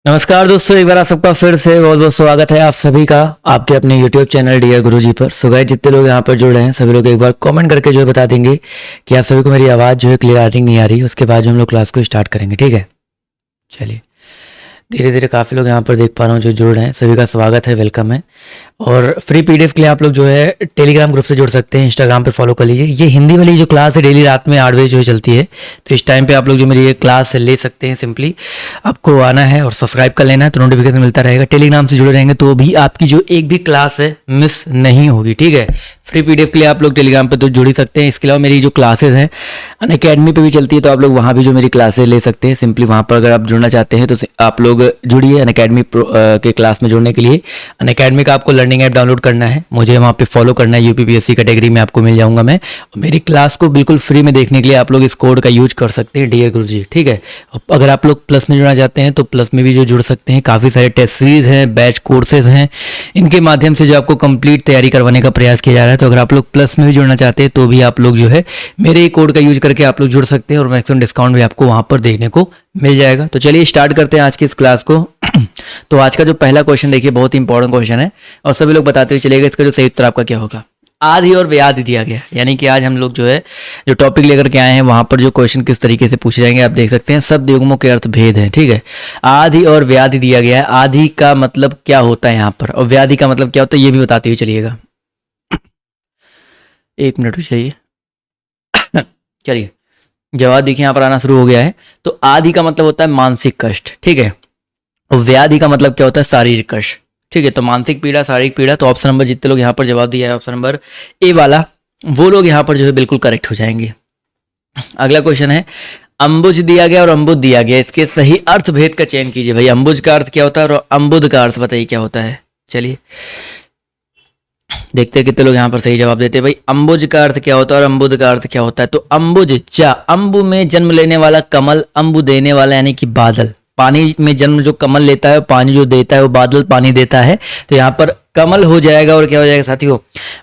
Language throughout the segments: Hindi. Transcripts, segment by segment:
नमस्कार दोस्तों, एक बार आप सबका फिर से बहुत बहुत स्वागत है आप सभी का आपके अपने YouTube चैनल डियर गुरुजी पर। सो गाइस, जितने लोग यहाँ पर जुड़ रहे हैं सभी लोग एक बार कमेंट करके जो है बता देंगे कि आप सभी को मेरी आवाज़ जो है क्लियर आ रही नहीं आ रही। उसके बाद जो हम लोग क्लास को स्टार्ट करेंगे, ठीक है। चलिए, धीरे धीरे काफ़ी लोग यहाँ पर देख पा रहा हूँ जो जुड़ रहे हैं, सभी का स्वागत है, वेलकम है। और फ्री PDF के लिए आप लोग जो है टेलीग्राम ग्रुप से जुड़ सकते हैं, इंस्टाग्राम पे फॉलो कर लीजिए। ये हिंदी वाली जो क्लास है डेली रात में 8 बजे जो है चलती है, तो इस टाइम पे आप लोग जो मेरी ये क्लास ले सकते हैं। सिंपली आपको आना है और सब्सक्राइब कर लेना है तो नोटिफिकेशन मिलता रहेगा। टेलीग्राम से जुड़े रहेंगे तो भी आपकी जो एक भी क्लास है मिस नहीं होगी, ठीक है। फ्री PDF के लिए आप लोग टेलीग्राम पे तो जुड़ ही सकते हैं। इसके अलावा मेरी जो क्लासेज हैं अनअकैडमी पे भी चलती है, तो आप लोग वहाँ भी जो मेरी क्लासेज ले सकते हैं। सिंपली वहाँ पर अगर आप जुड़ना चाहते हैं तो आप लोग जुड़िए अनअकैडमी के क्लास में जुड़ने के लिए। अनअकैडमी का आपको लर्निंग ऐप डाउनलोड करना है, मुझे वहाँ पे फॉलो करना है। UPPSC कैटेगरी में आपको मिल जाऊंगा मैं। और मेरी क्लास को बिल्कुल फ्री में देखने के लिए आप लोग इस कोड का यूज कर सकते हैं, डियर गुरुजी, ठीक है। अगर आप लोग प्लस में जुड़ना चाहते हैं तो प्लस में भी जो जुड़ सकते हैं। काफ़ी सारे टेस्ट सीरीज हैं, बैच कोर्सेज हैं, इनके माध्यम से जो आपको कंप्लीट तैयारी करवाने का प्रयास किया जा रहा है। तो अगर आप लोग प्लस में भी जुड़ना चाहते हैं तो भी आप लोग जो है मेरे ही कोड का यूज करके आप लोग जुड़ सकते हैं और मैक्सिमम डिस्काउंट भी आपको वहाँ पर देखने को मिल जाएगा। तो चलिए स्टार्ट करते हैं आज की इस क्लास को। तो आज का जो पहला क्वेश्चन देखिए, बहुत ही इंपॉर्टेंट क्वेश्चन है और सभी लोग बताते हुए चलेगा इसका जो सही उत्तर आपका क्या होगा। आदि और व्याधि दिया गया, यानी कि आज हम लोग जो है जो टॉपिक लेकर के आए हैं वहां पर जो क्वेश्चन किस तरीके से पूछे जाएंगे आप देख सकते हैं। शब्द युग्मों के अर्थ भेद है, ठीक है। आदि और व्याधि दिया गया है। आदि का मतलब क्या होता है यहाँ पर और व्याधि का मतलब क्या होता है ये भी बताते हुए चलिएगा। एक मिनट चाहिए। चलिए, जवाब देखिए यहाँ पर आना शुरू हो गया है। तो आदि का मतलब होता है मानसिक कष्ट, ठीक है। और व्याधि का मतलब क्या होता है शारीरिक कष्ट, ठीक है। तो मानसिक पीड़ा, शारीरिक पीड़ा। तो ऑप्शन नंबर जितने लोग यहाँ पर जवाब दिया है ऑप्शन नंबर ए वाला, वो लोग यहाँ पर जो है बिल्कुल करेक्ट हो जाएंगे। अगला क्वेश्चन है, अंबुज दिया गया और अम्बुद दिया गया, इसके सही अर्थ भेद का चयन कीजिए। भाई अंबुज का अर्थ क्या होता है और अम्बुद का अर्थ बताइए क्या होता है। चलिए देखते हैं कितने लोग यहाँ पर सही जवाब देते हैं। भाई अंबुज का अर्थ क्या होता है और अम्बुद का अर्थ क्या होता है। तो अंबुज चा, अम्बु में जन्म लेने वाला कमल, अम्बु देने वाला यानी कि बादल। पानी में जन्म जो कमल लेता है, पानी जो देता है वो बादल पानी देता है। तो यहाँ पर कमल हो जाएगा और क्या हो जाएगा साथियों,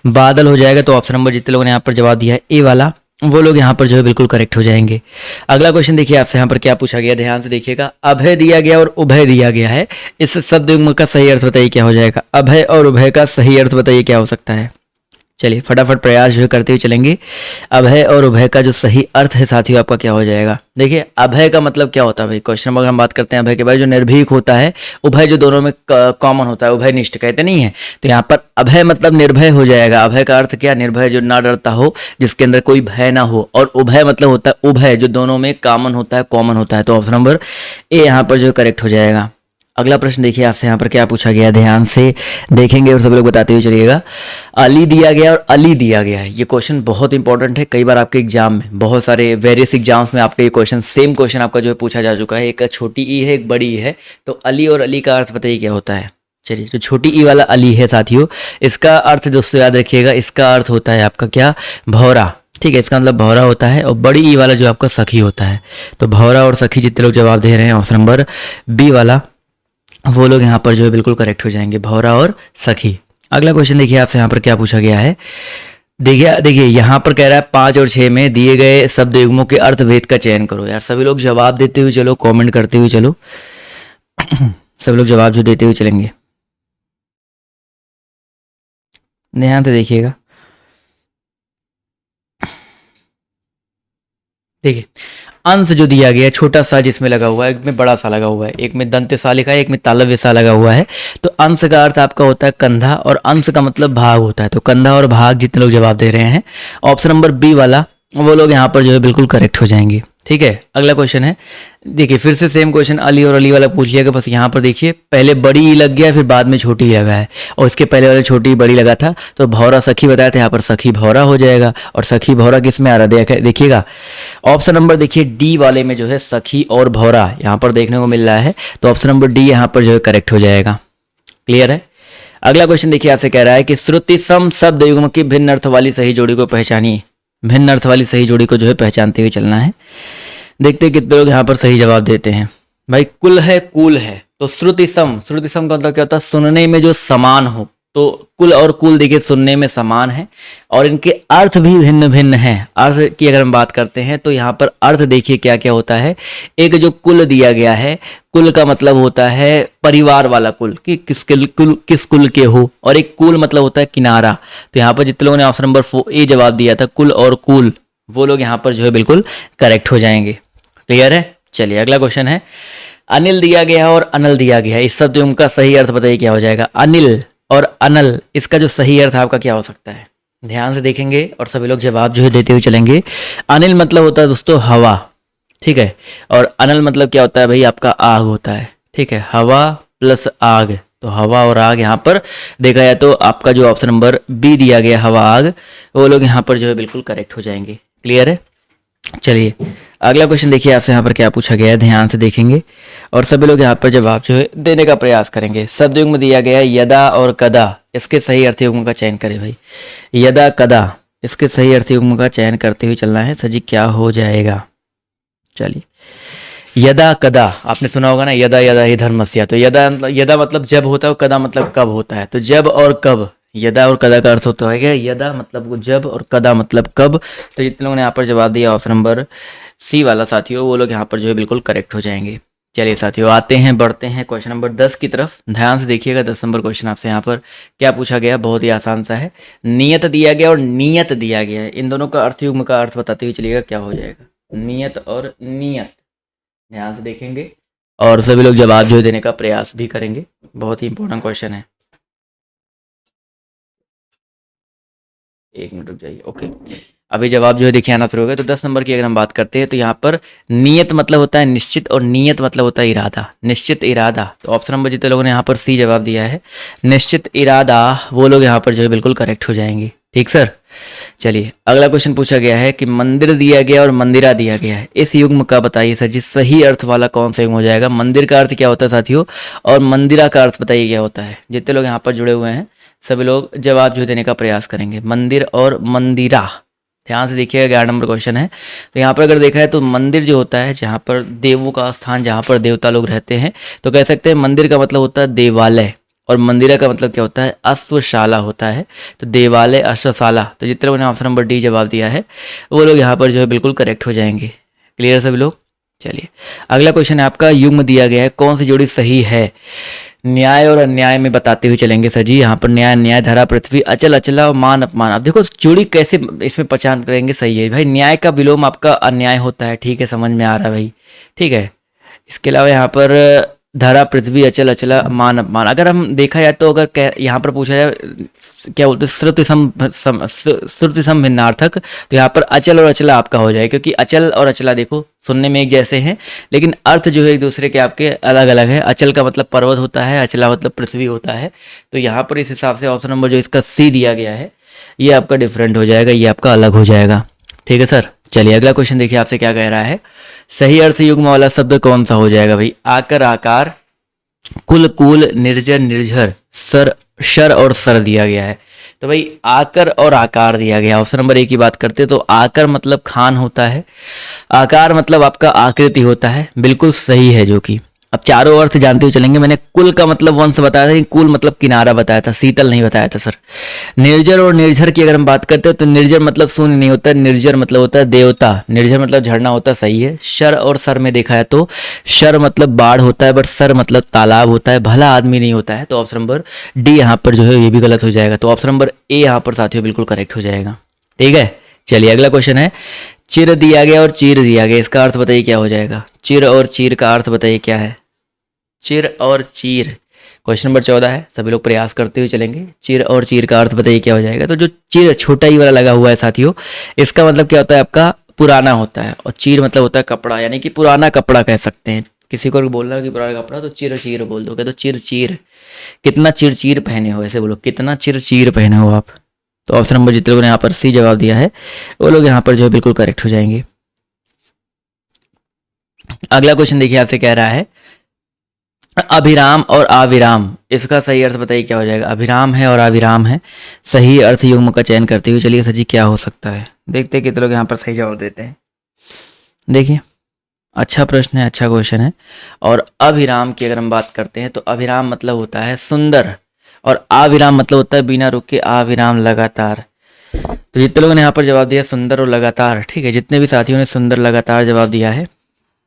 बादल हो जाएगा। तो ऑप्शन नंबर जितने लोगों ने यहाँ पर जवाब दिया है ए वाला, वो लोग यहाँ पर जो है बिल्कुल करेक्ट हो जाएंगे। अगला क्वेश्चन देखिए आपसे यहाँ पर क्या पूछा गया, ध्यान से देखिएगा। अभय दिया गया और उभय दिया गया है, इस शब्द युग्म का सही अर्थ बताइए क्या हो जाएगा। अभय और उभय का सही अर्थ बताइए क्या हो सकता है। चलिए फटाफट प्रयास जो करते हुए चलेंगे। अभय और उभय का जो सही अर्थ है साथियों आपका क्या हो जाएगा। देखिए अभय का मतलब क्या होता है भाई, क्वेश्चन नंबर हम बात करते हैं अभय के बारे, जो निर्भीक होता है। उभय जो दोनों में कॉमन होता है, उभय निष्ठ कहते नहीं है। तो यहाँ पर अभय मतलब निर्भय हो जाएगा। अभय का अर्थ क्या, निर्भय, जो ना डरता हो, जिसके अंदर कोई भय ना हो। और उभय मतलब होता है उभय, जो दोनों में कॉमन होता है, कॉमन होता है। तो ऑप्शन नंबर ए यहाँ पर जो करेक्ट हो जाएगा। अगला प्रश्न देखिए आपसे यहाँ पर क्या पूछा गया, ध्यान से देखेंगे और सब लोग बताते हुए चलिएगा। अली दिया गया और अली दिया गया है, ये क्वेश्चन बहुत इंपॉर्टेंट है। कई बार आपके एग्जाम में, बहुत सारे वेरियस एग्जाम्स में आपके ये क्वेश्चन, सेम क्वेश्चन आपका जो है पूछा जा चुका है। एक छोटी ई है, एक बड़ी ई है। तो अली और अली का अर्थ बताइए क्या होता है। चलिए, जो छोटी ई वाला अली है साथियों, इसका अर्थ दोस्तों याद रखिएगा, इसका अर्थ होता है आपका क्या, भौरा, ठीक है। इसका मतलब भौरा होता है। और बड़ी ई वाला जो आपका सखी होता है। तो भौरा और सखी जितने लोग जवाब दे रहे हैं ऑप्शन नंबर बी वाला, वो लोग यहाँ पर जो है बिल्कुल करेक्ट हो जाएंगे, भौरा और सखी। अगला क्वेश्चन देखिए आपसे यहाँ पर क्या पूछा गया है। देखिए यहाँ पर कह रहा है 5 और 6 में दिए गए शब्द युग्मों के अर्थ भेद का चयन करो। यार सभी लोग जवाब देते हुए चलो, कमेंट करते हुए चलो। सब लोग जवाब जो देते हुए चलेंगे, ध्यान से देखिएगा। देखिए अंश जो दिया गया है, छोटा सा जिसमें लगा हुआ है, एक में बड़ा सा लगा हुआ है, एक में दंत सा लिखा है, एक में तालव्य सा लगा हुआ है। तो अंश का अर्थ आपका होता है कंधा और अंश का मतलब भाग होता है। तो कंधा और भाग जितने लोग जवाब दे रहे हैं ऑप्शन नंबर बी वाला, वो लोग यहाँ पर जो है बिल्कुल करेक्ट हो जाएंगे, ठीक है। अगला क्वेश्चन है, देखिए फिर से सेम क्वेश्चन अली और अली वाला पूछ लिया गया। बस यहाँ पर देखिए पहले बड़ी ई लग गया, फिर बाद में छोटी ई लगा है, और इसके पहले वाले छोटी बड़ी लगा था। तो भौरा सखी बताया था, यहाँ पर सखी भौरा हो जाएगा। और सखी भौरा किस में आ रहा है देखिएगा, ऑप्शन नंबर देखिए डी वाले में जो है सखी और भौरा यहाँ पर देखने को मिल रहा है। तो ऑप्शन नंबर डी यहाँ पर जो है करेक्ट हो जाएगा। क्लियर है। अगला क्वेश्चन देखिए आपसे कह रहा है कि श्रुति सम शब्द युग्म की भिन्न अर्थ वाली सही जोड़ी को पहचानिए। भिन्न अर्थ वाली सही जोड़ी को जो है पहचानते हुए चलना है। देखते हैं कितने लोग यहाँ पर सही जवाब देते हैं। भाई कुल है, कूल है। तो श्रुति सम, श्रुति सम का मतलब क्या होता है, सुनने में जो समान हो, तो कुल और कुल देखिए सुनने में समान है और इनके अर्थ भी भिन्न भिन्न हैं। अर्थ की अगर हम बात करते हैं तो यहाँ पर अर्थ देखिए क्या क्या होता है। एक जो कुल दिया गया है, कुल का मतलब होता है परिवार वाला कुल, कि किस कुल के हो, और एक कुल मतलब होता है किनारा। तो यहाँ पर जितने लोगों ने ऑप्शन नंबर ए जवाब दिया था, कुल और कुल, वो लोग यहाँ पर जो है बिल्कुल करेक्ट हो जाएंगे। क्लियर है। चलिए अगला क्वेश्चन है, अनिल दिया गया और अनल दिया गया है, इस शब्द का सही अर्थ बताइए क्या हो जाएगा। अनिल और अनल, इसका जो सही अर्थ आपका क्या हो सकता है, ध्यान से देखेंगे और सभी लोग जवाब जो है देते हुए चलेंगे। अनिल मतलब होता है दोस्तों हवा, ठीक है, और अनल मतलब क्या होता है भाई, आपका आग होता है, ठीक है, हवा प्लस आग। तो हवा और आग यहाँ पर देखा जाए तो आपका जो ऑप्शन नंबर बी दिया गया हवा आग, वो लोग यहाँ पर जो है बिल्कुल करेक्ट हो जाएंगे। क्लियर है। चलिए अगला क्वेश्चन देखिए आपसे यहाँ पर क्या पूछा गया है, ध्यान से देखेंगे और सभी लोग यहाँ पर जवाब जो है देने का प्रयास करेंगे। शब्द युग्म दिया गया है यदा और कदा, इसके सही अर्थ युग्म का चयन करें भाई। यदा कदा, इसके सही अर्थ युग्म का चयन करते हुए चलना है। सर जी क्या हो जाएगा। चलिए यदा कदा, आपने सुना होगा ना, यदा यदा ही धर्मस्य। तो यदा यदा मतलब जब होता है और कदा मतलब कब होता है। तो जब और कब, यदा और कदा का अर्थ होता है क्या, यदा मतलब जब और कदा मतलब कब। तो जितने लोगों ने यहाँ पर जवाब दिया ऑप्शन नंबर सी वाला साथियों, वो लोग यहाँ पर जो है बिल्कुल करेक्ट हो जाएंगे। चलिए साथियों आते हैं, बढ़ते हैं क्वेश्चन नंबर 10 की तरफ। ध्यान से देखिएगा 10 नंबर क्वेश्चन आपसे यहाँ पर क्या पूछा गया, बहुत ही आसान सा है। नियत दिया गया और नियत दिया गया है, इन दोनों का अर्थ युग्म का अर्थ बताते हुए चलिएगा क्या हो जाएगा। नियत और नियत, ध्यान से देखेंगे और सभी लोग जवाब जो है देने का प्रयास भी करेंगे, बहुत ही इंपॉर्टेंट क्वेश्चन है। एक मिनट रुक जाइए। ओके, अभी जवाब जो है देखिए आना शुरू हो गया। तो 10 नंबर की अगर हम बात करते हैं तो यहाँ पर नियत मतलब होता है निश्चित और नियत मतलब होता है इरादा, निश्चित इरादा। तो ऑप्शन नंबर जितने लोगों ने यहाँ पर सी जवाब दिया है निश्चित इरादा, वो लोग यहाँ पर जो है बिल्कुल करेक्ट हो जाएंगे। ठीक सर। चलिए अगला क्वेश्चन पूछा गया है कि मंदिर दिया गया और मंदिरा दिया गया है, इस युग्म का बताइए सर जी सही अर्थ वाला कौन सा युग्म हो जाएगा। मंदिर का अर्थ क्या होता है साथियों, और मंदिरा का अर्थ बताइए क्या होता है। जितने लोग यहाँ पर जुड़े हुए हैं सभी लोग जवाब जो देने का प्रयास करेंगे। मंदिर और मंदिरा, ध्यान से देखिएगा 11 नंबर क्वेश्चन है। तो यहाँ पर अगर देखा है तो मंदिर जो होता है जहाँ पर देवों का स्थान, जहाँ पर देवता लोग रहते हैं, तो कह सकते हैं मंदिर का मतलब होता है देवालय, और मंदिरा का मतलब क्या होता है, अश्वशाला होता है। तो देवालय अश्वशाला। तो जितने लोगों ने ऑप्शन नंबर डी जवाब दिया है वो लोग यहाँ पर जो है बिल्कुल करेक्ट हो जाएंगे। क्लियर सभी लोग। चलिए अगला क्वेश्चन है आपका, युग्म दिया गया है, कौन सी जोड़ी सही है। न्याय और अन्याय में बताते हुए चलेंगे सर जी। यहाँ पर न्याय, न्याय धरा पृथ्वी, अचल अचला और मान अपमान। अब देखो जोड़ी कैसे इसमें पहचान करेंगे, सही है भाई। न्याय का विलोम आपका अन्याय होता है, ठीक है, समझ में आ रहा है भाई, ठीक है। इसके अलावा यहाँ पर धरा पृथ्वी, अचल अचला, मान अपमान, अगर हम देखा जाए तो अगर यहाँ पर पूछा जाए क्या बोलते हैं श्रुति सम भिन्नार्थक, तो यहाँ पर अचल और अचला आपका हो जाए, क्योंकि अचल और अचला देखो सुनने में एक जैसे हैं लेकिन अर्थ जो है एक दूसरे के आपके अलग अलग है। अचल का मतलब पर्वत होता है, अचला मतलब पृथ्वी होता है। तो यहाँ पर इस हिसाब से ऑप्शन नंबर जो इसका सी दिया गया है ये आपका डिफरेंट हो जाएगा, ये आपका अलग हो जाएगा। ठीक है सर। चलिए अगला क्वेश्चन देखिए आपसे क्या कह रहा है, सही अर्थ युग्म वाला शब्द कौन सा हो जाएगा भाई। आकर आकार, कुल कूल, निर्जर निर्झर, सर शर और सर दिया गया है। तो भाई आकर और आकार दिया गया। ऑप्शन नंबर ए की बात करते हैं तो आकर मतलब खान होता है, आकार मतलब आपका आकृति होता है, बिल्कुल सही है जो कि। अब चारों अर्थ जानते हुए चलेंगे। मैंने कुल का मतलब वंश बताया था, कुल मतलब किनारा बताया था, शीतल नहीं बताया था सर। निर्जर और निर्झर की अगर हम बात करते हैं तो निर्जर मतलब शून्य नहीं होता, निर्जर मतलब होता है देवता, निर्जर मतलब झरना होता है, सही है। शर और सर में देखा है तो शर मतलब बाढ़ होता है, बट सर मतलब तालाब होता है, भला आदमी नहीं होता है। तो ऑप्शन नंबर डी यहाँ पर जो है ये भी गलत हो जाएगा। तो ऑप्शन नंबर ए यहाँ पर साथियों बिल्कुल करेक्ट हो जाएगा। ठीक है। चलिए अगला क्वेश्चन है, चिर दिया गया और चीर दिया गया, इसका अर्थ बताइए क्या हो जाएगा। चिर और चीर का अर्थ बताइए क्या है। चिर और चीर, क्वेश्चन नंबर 14 है, सभी लोग प्रयास करते हुए चलेंगे। चिर और चीर का अर्थ बताइए क्या हो जाएगा। तो जो चिर छोटा ही वाला लगा हुआ है साथियों, इसका मतलब क्या होता है आपका पुराना होता है, और चीर मतलब होता है कपड़ा, यानी कि पुराना कपड़ा कह सकते हैं। किसी को बोलना कि पुराना कपड़ा तो चिर चीर बोल दोगे। तो चिर चीर, कितना चिर चीर पहने हो, ऐसे बोलो कितना चिर चीर पहने हो आप। तो ऑप्शन नंबर जितने लोगों ने यहाँ पर सी जवाब दिया है वो लोग यहाँ पर जो है बिल्कुल करेक्ट हो जाएंगे। अगला क्वेश्चन देखिए आपसे कह रहा है, अभिराम और अविराम, इसका सही अर्थ बताइए क्या हो जाएगा। अभिराम है और अविराम है, सही अर्थ युग्म का चयन करते हुए चलिए सर जी क्या हो सकता है। देखते हैं कितने लोग यहाँ पर सही जवाब देते हैं। देखिए अच्छा प्रश्न है, अच्छा क्वेश्चन है। और अभिराम की अगर हम बात करते हैं तो अभिराम मतलब होता है सुंदर, और अविराम मतलब होता है बिना रुके, अविराम लगातार। तो जितने लोगों ने यहाँ पर जवाब दिया सुंदर और लगातार, ठीक है, जितने भी साथियों ने सुंदर लगातार जवाब दिया है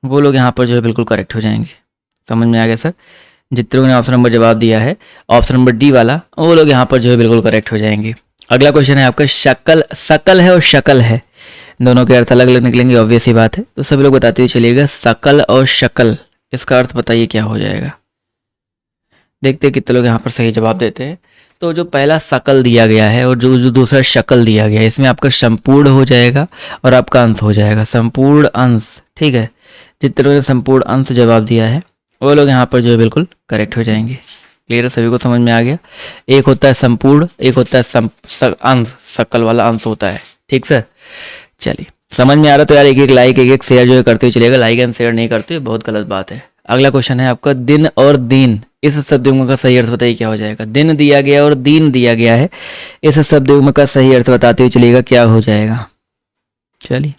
वो लोग यहाँ पर जो है बिल्कुल करेक्ट हो जाएंगे। समझ में आ गया सर? जितने लोगों ने ऑप्शन नंबर जवाब दिया है ऑप्शन नंबर डी वाला, वो लोग यहाँ पर जो है बिल्कुल करेक्ट हो जाएंगे। अगला क्वेश्चन है आपका शकल, सकल है और शकल है, दोनों के अर्थ अलग अलग निकलेंगे, ऑब्वियस ही बात है। तो सभी लोग बताते हुए चलिएगा सकल और शकल, इसका अर्थ बताइए क्या हो जाएगा। देखते हैं कितने लोग यहाँ पर सही जवाब देते हैं। तो जो पहला सकल दिया गया है और जो दूसरा शकल दिया गया है, इसमें आपका संपूर्ण हो जाएगा और आपका अंश हो जाएगा, संपूर्ण अंश, ठीक है। जितने लोगों ने संपूर्ण अंश जवाब दिया है वो लोग यहाँ पर जो है बिल्कुल करेक्ट हो जाएंगे। क्लियर है, सभी को समझ में आ गया? एक होता है संपूर्ण, एक होता है अंश, सकल वाला अंश होता है, ठीक सर। चलिए समझ में आ रहा तो यार एक एक लाइक एक एक शेयर जो है करते हुए चलिएगा। लाइक एंड शेयर नहीं करते बहुत गलत बात है। अगला क्वेश्चन है आपका दिन और दीन, इस शब्दों का सही अर्थ बताइए क्या हो जाएगा। दिन दिया गया और दीन दिया गया है, इस शब्दों का सही अर्थ बताते हुए चलिएगा क्या हो जाएगा। चलिए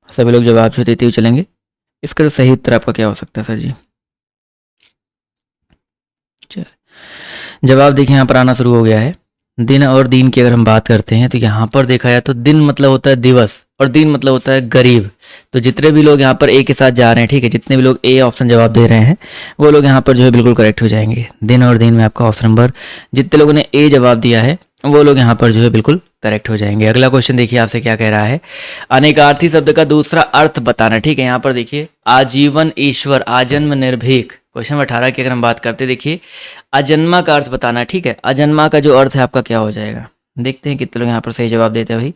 सभी लोग जवाब जो देते हुए चलेंगे। इसका जो सही उत्तर आपका क्या हो सकता है सर जी? चलिए जवाब देखिए यहाँ पर आना शुरू हो गया है। दिन और दीन की अगर हम बात करते हैं तो यहाँ पर देखा जाए तो दिन मतलब होता है दिवस और दीन मतलब होता है गरीब। तो जितने भी लोग यहाँ पर ए के साथ जा रहे हैं, ठीक है, जितने भी लोग ए ऑप्शन जवाब दे रहे हैं वो लोग यहाँ पर जो है बिल्कुल करेक्ट हो जाएंगे। दिन और दीन में आपका ऑप्शन नंबर, जितने लोगों ने ए जवाब दिया है वो लोग यहाँ पर जो है बिल्कुल करेक्ट हो जाएंगे। अगला क्वेश्चन देखिए आपसे क्या कह रहा है, अनेकार्थी शब्द का दूसरा अर्थ बताना, ठीक है। यहाँ पर देखिए आजीवन ईश्वर, आजन्म निर्भीक। क्वेश्चन नंबर 18 की अगर हम बात करते देखिए अजन्मा का अर्थ बताना, ठीक है। अजन्मा का जो अर्थ है आपका क्या हो जाएगा, देखते हैं कितने लोग यहाँ पर सही जवाब देते हैं भाई।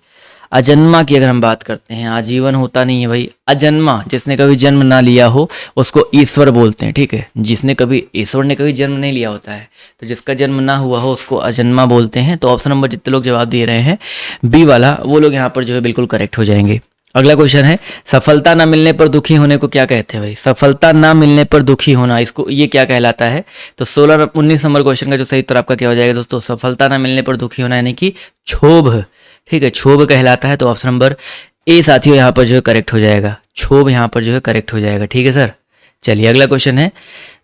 अजन्मा की अगर हम बात करते हैं, आजीवन होता नहीं है भाई, अजन्मा, जिसने कभी जन्म ना लिया हो उसको ईश्वर बोलते हैं, ठीक है। जिसने कभी, ईश्वर ने कभी जन्म नहीं लिया होता है, तो जिसका जन्म ना हुआ हो उसको अजन्मा बोलते हैं। तो ऑप्शन नंबर जितने लोग जवाब दे रहे हैं बी वाला, वो लोग यहाँ पर जो है बिल्कुल करेक्ट हो जाएंगे। अगला क्वेश्चन है सफलता ना मिलने पर दुखी होने को क्या कहते हैं भाई। सफलता ना मिलने पर दुखी होना, इसको ये क्या कहलाता है। तो 19 नंबर क्वेश्चन का जो सही उत्तर आपका क्या हो जाएगा दोस्तों, सफलता ना मिलने पर दुखी होना यानी कि क्षोभ, ठीक है, क्षोभ कहलाता है। तो ऑप्शन नंबर ए साथियों यहाँ पर जो है करेक्ट हो जाएगा, क्षोभ यहाँ पर जो है करेक्ट हो जाएगा, ठीक है सर। चलिए अगला क्वेश्चन है,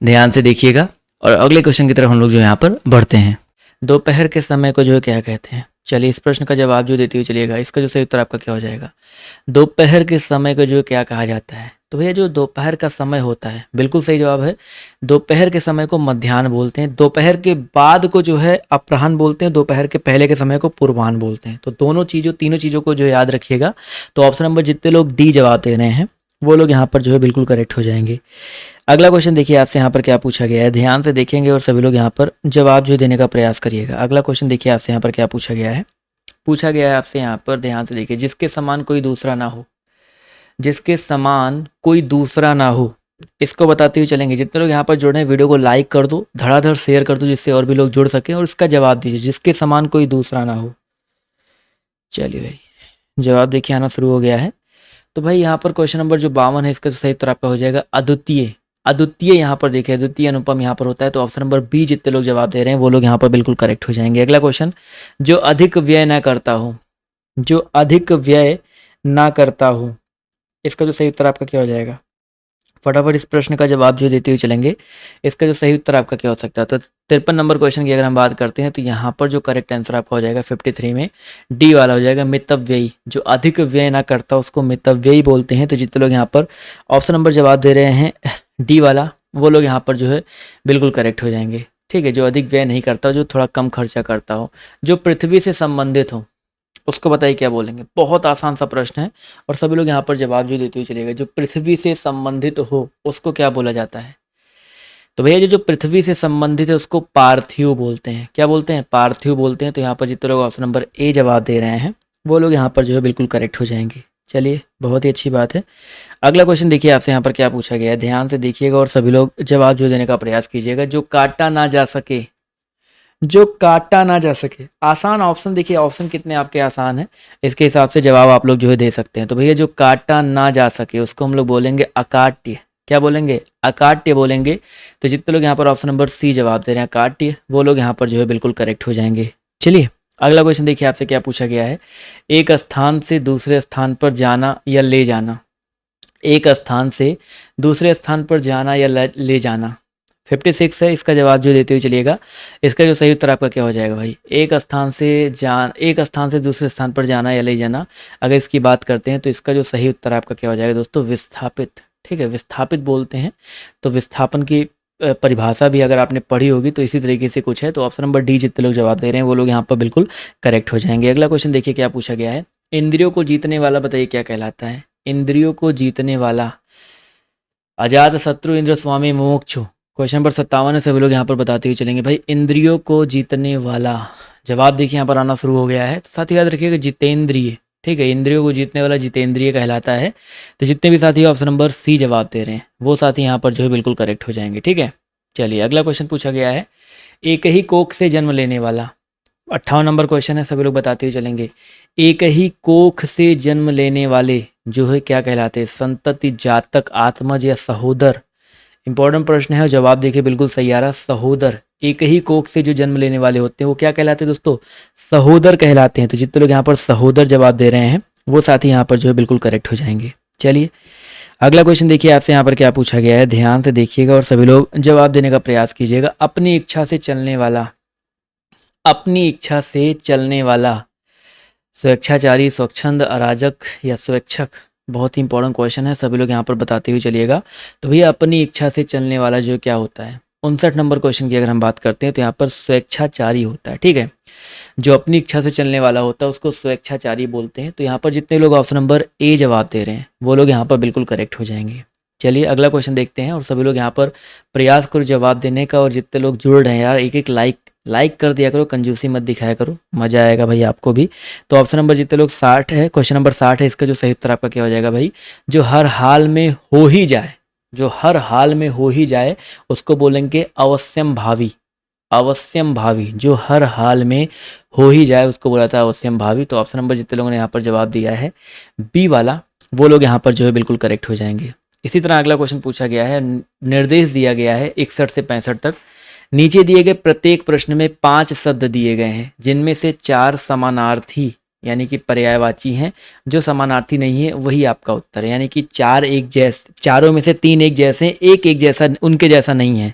ध्यान से देखिएगा और अगले क्वेश्चन की तरफ हम लोग जो यहाँ पर बढ़ते हैं। दोपहर के समय को जो है क्या कहते हैं। चलिए इस प्रश्न का जवाब जो देते हुए चलिएगा, इसका जो सही उत्तर आपका क्या हो जाएगा। दोपहर के समय को जो है क्या कहा जाता है। तो भैया जो दोपहर का समय होता है, बिल्कुल सही जवाब है, दोपहर के समय को मध्याह्न बोलते हैं, दोपहर के बाद को जो है अपराह्न बोलते हैं, दोपहर के पहले के समय को पूर्वाह्न बोलते हैं। तो दोनों चीज़ों, तीनों चीज़ों को जो याद रखिएगा। तो ऑप्शन नंबर जितने लोग डी जवाब दे रहे हैं वो लोग यहाँ पर जो है बिल्कुल करेक्ट हो जाएंगे। अगला क्वेश्चन देखिए आपसे यहाँ पर क्या पूछा गया है, ध्यान से देखेंगे और सभी लोग यहाँ पर जवाब जो देने का प्रयास करिएगा। अगला क्वेश्चन देखिए आपसे यहाँ पर क्या पूछा गया है, पूछा गया है आपसे यहाँ पर, ध्यान से देखिए, जिसके समान कोई दूसरा ना हो, जिसके समान कोई दूसरा ना हो, इसको बताते हुए चलेंगे। जितने लोग यहाँ पर जुड़े हैं वीडियो को लाइक कर दो, धड़ाधड़ शेयर कर दो जिससे और भी लोग जुड़ सकें और इसका जवाब दीजिए, जिसके समान कोई दूसरा ना हो। चलिए भाई जवाब देखिए आना शुरू हो गया है। तो भाई यहाँ पर क्वेश्चन नंबर जो 52 है, इसका सही उत्तर आपका हो जाएगा अद्वितीय। अद्वितीय यहाँ पर देखिए, अद्वितीय अनुपम यहाँ पर होता है। तो ऑप्शन नंबर बी जितने लोग जवाब दे रहे हैं वो लोग यहाँ पर बिल्कुल करेक्ट हो जाएंगे। अगला क्वेश्चन, जो अधिक व्यय ना करता हो, जो अधिक व्यय ना करता हो, इसका जो सही उत्तर आपका क्या हो जाएगा। फटाफट इस प्रश्न का जवाब जो देते हुए चलेंगे, इसका जो सही उत्तर आपका क्या हो सकता है। तो 53 नंबर क्वेश्चन की अगर हम बात करते हैं तो यहाँ पर जो करेक्ट आंसर आपका हो जाएगा 53 में डी वाला हो जाएगा, मितव्ययी। जो अधिक व्यय ना करता उसको मितव्ययी बोलते हैं। तो जितने लोग यहाँ पर ऑप्शन नंबर जवाब दे रहे हैं डी वाला, वो लोग यहाँ पर जो है बिल्कुल करेक्ट हो जाएंगे, ठीक है। जो अधिक व्यय नहीं करता, जो थोड़ा कम खर्चा करता हो, जो पृथ्वी से संबंधित हो, उसको बताइए क्या बोलेंगे। बहुत आसान सा प्रश्न है और सभी लोग यहाँ पर जवाब जो देते हुए चलेगा। जो पृथ्वी से संबंधित हो उसको क्या बोला जाता है। तो भैया जो पृथ्वी से संबंधित है उसको पार्थिव बोलते हैं। क्या बोलते हैं, पार्थिव बोलते हैं। तो यहाँ पर जितने लोग ऑप्शन नंबर ए जवाब दे रहे हैं वो लोग यहाँ पर जो है बिल्कुल करेक्ट हो जाएंगे। चलिए बहुत ही अच्छी बात है। अगला क्वेश्चन देखिए आपसे यहाँ पर क्या पूछा गया है, ध्यान से देखिएगा और सभी लोग जवाब जो देने का प्रयास कीजिएगा। जो काटा ना जा सके, जो काटा ना जा सके, आसान ऑप्शन देखिए, ऑप्शन कितने आपके आसान है, इसके हिसाब से जवाब आप लोग जो है दे सकते हैं। तो भैया जो काटा ना जा सके उसको हम लोग बोलेंगे अकाट्य। क्या बोलेंगे, अकाट्य बोलेंगे। तो जितने लोग यहाँ पर ऑप्शन नंबर सी जवाब दे रहे हैं अकाट्य, वो लोग यहाँ पर जो है बिल्कुल करेक्ट हो जाएंगे। चलिए अगला क्वेश्चन देखिए आपसे क्या पूछा गया है, एक स्थान से दूसरे स्थान पर जाना या ले जाना। एक स्थान से दूसरे स्थान पर जाना या ले जाना, 56 है इसका जवाब जो देते हुए चलिएगा। इसका जो सही उत्तर आपका क्या हो जाएगा भाई? एक स्थान से दूसरे स्थान पर जाना या ले जाना, अगर इसकी बात करते हैं तो इसका जो सही उत्तर आपका क्या हो जाएगा दोस्तों? विस्थापित। ठीक है, विस्थापित बोलते हैं। तो विस्थापन की परिभाषा भी अगर आपने पढ़ी होगी तो इसी तरीके से कुछ है। तो ऑप्शन नंबर डी जितने लोग जवाब दे रहे हैं वो लोग यहाँ पर बिल्कुल करेक्ट हो जाएंगे। अगला क्वेश्चन देखिए क्या पूछा गया है। इंद्रियों को जीतने वाला बताइए क्या कहलाता है? इंद्रियों को जीतने वाला, अजात शत्रु इंद्र स्वामी मुमुक्षु। क्वेश्चन नंबर 57 है, सभी लोग यहाँ पर बताते हुए चलेंगे भाई इंद्रियों को जीतने वाला। जवाब देखिए यहाँ पर आना शुरू हो गया है। तो साथ ही याद रखिएगा जितेंद्रिय। ठीक है, इंद्रियों को जीतने वाला जितेंद्रिय कहलाता है। तो जितने भी साथी ऑप्शन नंबर सी जवाब दे रहे हैं वो साथी यहाँ पर जो है बिल्कुल करेक्ट हो जाएंगे। ठीक है, चलिए अगला क्वेश्चन पूछा गया है। एक ही कोख से जन्म लेने वाला, 58 नंबर क्वेश्चन है, सभी लोग बताते हुए चलेंगे। एक ही कोख से जन्म लेने वाले जो है क्या कहलाते हैं? संतति, जातक, आत्मज या सहोदर। इंपॉर्टेंट प्रश्न है और जवाब देखिए बिल्कुल सही आ रहा, सहोदर। एक ही कोख से जो जन्म लेने वाले होते हैं वो क्या कहलाते हैं दोस्तों? सहोदर कहलाते हैं। तो जितने लोग यहाँ पर सहोदर जवाब दे रहे हैं वो साथी यहाँ पर जो है बिल्कुल करेक्ट हो जाएंगे। चलिए अगला क्वेश्चन देखिए आपसे यहाँ पर क्या पूछा गया है, ध्यान से देखिएगा और सभी लोग जवाब देने का प्रयास कीजिएगा। अपनी इच्छा से चलने वाला, अपनी इच्छा से चलने वाला स्वेच्छाचारी, स्वच्छंद, अराजक या स्वेच्छक। बहुत ही इंपॉर्टेंट क्वेश्चन है, सभी लोग यहाँ पर बताते हुए चलिएगा। तो भैया अपनी इच्छा से चलने वाला जो क्या होता है? 59 नंबर क्वेश्चन की अगर हम बात करते हैं तो यहाँ पर स्वेच्छाचारी होता है। ठीक है, जो अपनी इच्छा से चलने वाला होता है उसको स्वेच्छाचारी बोलते हैं। तो यहाँ पर जितने लोग ऑप्शन नंबर ए जवाब दे रहे हैं वो लोग यहाँ पर बिल्कुल करेक्ट हो जाएंगे। चलिए अगला क्वेश्चन देखते हैं और सभी लोग यहाँ पर प्रयास करो जवाब देने का। और जितने लोग जुड़ रहे हैं यार एक एक लाइक कर दिया करो, कंजूसी मत दिखाया करो, मजा आएगा भाई आपको भी। तो ऑप्शन नंबर जितने लोग 60 है, क्वेश्चन नंबर 60 है, इसका जो सही उत्तर आपका क्या हो जाएगा भाई? जो हर हाल में हो ही जाए, जो हर हाल में हो ही जाए उसको बोलेंगे अवश्यम भावी। अवश्यम भावी, जो हर हाल में हो ही जाए उसको बोला था अवश्यम भावी। तो ऑप्शन नंबर जितने लोगों ने यहाँ पर जवाब दिया है बी वाला वो लोग यहाँ पर जो है बिल्कुल करेक्ट हो जाएंगे। इसी तरह अगला क्वेश्चन पूछा गया है, निर्देश दिया गया है 61 से 65 तक। नीचे दिए गए प्रत्येक प्रश्न में 5 शब्द दिए गए हैं जिनमें से 4 समानार्थी यानी कि पर्यायवाची हैं, जो समानार्थी नहीं है वही आपका उत्तर है। यानी कि 4 एक जैसे, चारों में से 3 एक जैसे, एक जैसा उनके जैसा नहीं है।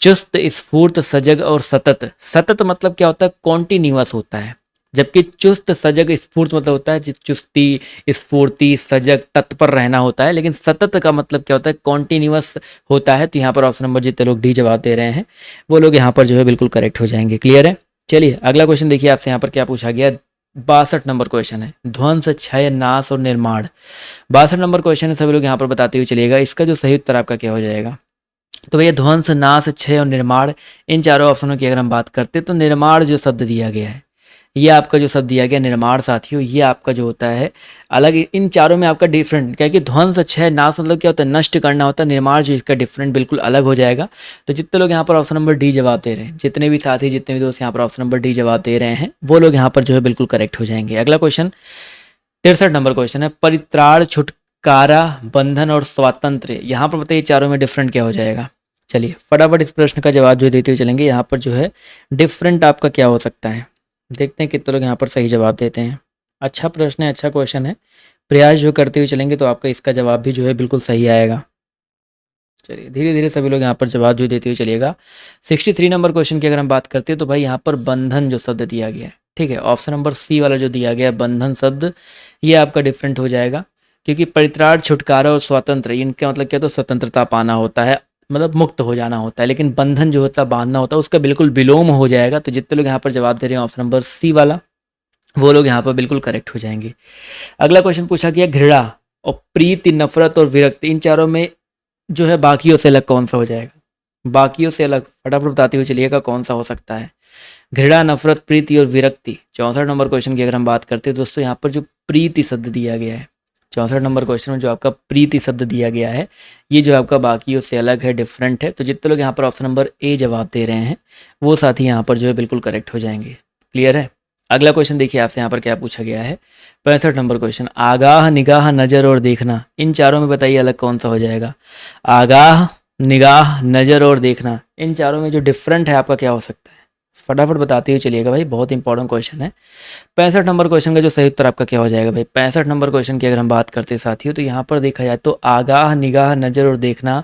चुस्त, स्फूर्त, सजग और सतत। सतत मतलब क्या होता है? कॉन्टिन्यूअस होता है। जबकि चुस्त, सजग, स्फूर्त मतलब होता है चुस्ती, स्फूर्ति, सजग, तत्पर रहना होता है। लेकिन सतत का मतलब क्या होता है? कॉन्टिन्यूअस होता है। तो यहाँ पर ऑप्शन नंबर जितने लोग डी जवाब दे रहे हैं वो लोग यहाँ पर जो है बिल्कुल करेक्ट हो जाएंगे। क्लियर है? चलिए अगला क्वेश्चन देखिए आपसे यहाँ पर क्या पूछा गया। 62 नंबर क्वेश्चन है, ध्वंस, क्षय, नाश और निर्माण। 62 नंबर क्वेश्चन है, सभी लोग यहाँ पर बताते हुए चलिएगा। इसका जो सही उत्तर आपका क्या हो जाएगा? तो भैया ध्वंस, नाश, क्षय और निर्माण, इन चारों ऑप्शनों की अगर हम बात करते हैं तो निर्माण जो शब्द दिया गया है, ये आपका जो शब्द दिया गया निर्माण साथियों, ये आपका जो होता है अलग। इन चारों में आपका डिफरेंट क्या कि ध्वंस, क्षय, नाश मतलब क्या होता है? नष्ट करना होता है। निर्माण जो इसका डिफरेंट बिल्कुल अलग हो जाएगा। तो जितने लोग यहाँ पर ऑप्शन नंबर डी जवाब दे रहे हैं, जितने भी साथी, जितने भी दोस्त यहाँ पर ऑप्शन नंबर डी जवाब दे रहे हैं वो लोग यहाँ पर जो है बिल्कुल करेक्ट हो जाएंगे। अगला क्वेश्चन 63 नंबर क्वेश्चन है, परित्राण, छुटकारा, बंधन और स्वातंत्र्य। यहाँ पर बताइए चारों में डिफरेंट क्या हो जाएगा? चलिए फटाफट इस प्रश्न का जवाब जो देते हुए चलेंगे। यहाँ पर जो है डिफरेंट आपका क्या हो सकता है, देखते हैं कितने लोग यहाँ पर सही जवाब देते हैं। अच्छा प्रश्न है, अच्छा क्वेश्चन है, प्रयास जो करते हुए चलेंगे तो आपका इसका जवाब भी जो है बिल्कुल सही आएगा। चलिए धीरे धीरे सभी लोग यहाँ पर जवाब जो देते हुए चलिएगा। 63 नंबर क्वेश्चन की अगर हम बात करते हैं तो भाई यहाँ पर बंधन जो शब्द दिया गया है, ठीक है, ऑप्शन नंबर सी वाला जो दिया गया है बंधन शब्द, ये आपका डिफरेंट हो जाएगा। क्योंकि परित्राण, छुटकारा और स्वतंत्र, इनका मतलब क्या, तो स्वतंत्रता पाना होता है, मतलब मुक्त हो जाना होता है। लेकिन बंधन जो होता है, बांधना होता है, उसका बिल्कुल विलोम हो जाएगा। तो जितने लोग यहाँ पर जवाब दे रहे हैं ऑप्शन नंबर सी वाला वो लोग यहाँ पर बिल्कुल करेक्ट हो जाएंगे। अगला क्वेश्चन पूछा गया घृणा और प्रीति, नफरत और विरक्ति, इन चारों में जो है बाकियों से अलग कौन सा हो जाएगा? बाकियों से अलग फटाफट बताते हुए चलिएगा कौन सा हो सकता है। घृणा, नफरत, प्रीति और विरक्ति। 64 नंबर क्वेश्चन की अगर हम बात करते हैं दोस्तों, यहाँ पर जो प्रीति शब्द दिया गया है, 64 नंबर क्वेश्चन में जो आपका प्रीति शब्द दिया गया है, ये जो आपका बाकियों से अलग है, डिफरेंट है। तो जितने लोग यहाँ पर ऑप्शन नंबर ए जवाब दे रहे हैं वो साथी यहाँ पर जो है बिल्कुल करेक्ट हो जाएंगे। क्लियर है? अगला क्वेश्चन देखिए आपसे यहाँ पर क्या पूछा गया है। 65 नंबर क्वेश्चन, आगाह, निगाह, नज़र और देखना, इन चारों में बताइए अलग कौन सा हो जाएगा? आगाह, निगाह, नज़र और देखना, इन चारों में जो डिफरेंट है आपका क्या हो सकता है? फटाफट बताते हुए चलिएगा भाई, बहुत इंपॉर्टेंट क्वेश्चन है। 65 नंबर क्वेश्चन का जो सही उत्तर आपका क्या हो जाएगा भाई? 65 नंबर क्वेश्चन की अगर हम बात करते हैं साथियों तो यहाँ पर देखा जाए तो आगाह, निगाह, नज़र और देखना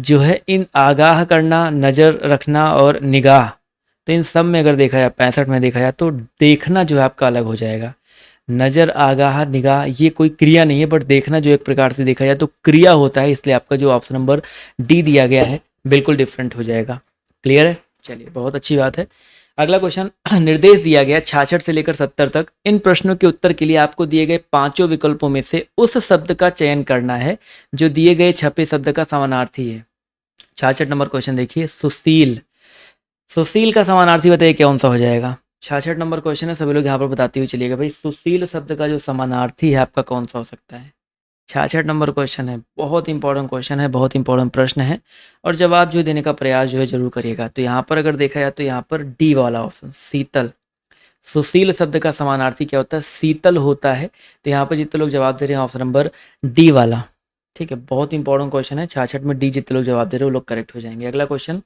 जो है इन आगाह करना, नज़र रखना और निगाह, तो इन सब में अगर देखा जाए 65 में देखा जाए तो देखना जो है आपका अलग हो जाएगा। नज़र, आगाह, निगाह ये कोई क्रिया नहीं है, बट देखना जो एक प्रकार से देखा जाए तो क्रिया होता है, इसलिए आपका जो ऑप्शन नंबर डी दिया गया है बिल्कुल डिफरेंट हो जाएगा। क्लियर है? चलिए, बहुत अच्छी बात है। अगला क्वेश्चन, निर्देश दिया गया 66 से लेकर 70 तक। इन प्रश्नों के उत्तर के लिए आपको दिए गए पांचों विकल्पों में से उस शब्द का चयन करना है जो दिए गए छपे शब्द का समानार्थी है। 66 नंबर क्वेश्चन देखिए, सुशील। सुशील का समानार्थी बताइए कौन सा हो जाएगा? 66 नंबर क्वेश्चन है, सभी लोग यहाँ पर बताते हुए चलिएगा भाई, सुशील शब्द का जो समानार्थी है आपका कौन सा हो सकता है? 66 नंबर क्वेश्चन है, बहुत इंपॉर्टेंट क्वेश्चन है, बहुत इंपॉर्टेंट प्रश्न है, और जवाब जो देने का प्रयास जो है जरूर करिएगा। तो यहाँ पर अगर देखा जाए तो यहाँ पर डी वाला ऑप्शन, शीतल। सुशील शब्द का समानार्थी क्या होता है? शीतल होता है। तो यहाँ पर जितने लोग जवाब दे रहे हैं ऑप्शन नंबर डी वाला, ठीक है, बहुत इंपॉर्टेंट क्वेश्चन है। 66 में डी जितने लोग जवाब दे रहे हैं वो लोग करेक्ट हो जाएंगे। अगला क्वेश्चन,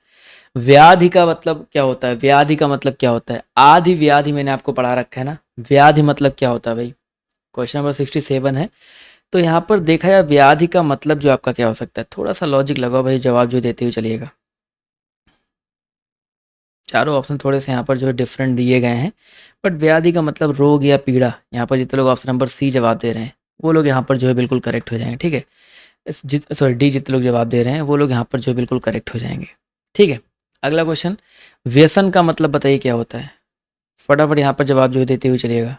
व्याधि का मतलब क्या होता है? व्याधि का मतलब क्या होता है? आधि व्याधि मैंने आपको पढ़ा रखा है ना, व्याधि मतलब क्या होता है भाई? क्वेश्चन नंबर 67 है। तो यहाँ पर देखा जाए व्याधि का मतलब जो आपका क्या हो सकता है? थोड़ा सा लॉजिक लगाओ भाई, जवाब जो देते हुए चलिएगा। चारों ऑप्शन थोड़े से यहाँ पर जो है डिफरेंट दिए गए हैं, बट व्याधि का मतलब रोग या पीड़ा। यहाँ पर जितने लोग ऑप्शन नंबर सी जवाब दे रहे हैं वो लोग यहाँ पर जो है बिल्कुल करेक्ट हो जाएंगे, ठीक है। सॉरी, डी जितने लोग जवाब दे रहे हैं वो लोग यहाँ पर जो है बिल्कुल करेक्ट हो जाएंगे, ठीक है। अगला क्वेश्चन, व्यसन का मतलब बताइए क्या होता है? फटाफट यहाँ पर जवाब जो है देते हुए चलिएगा।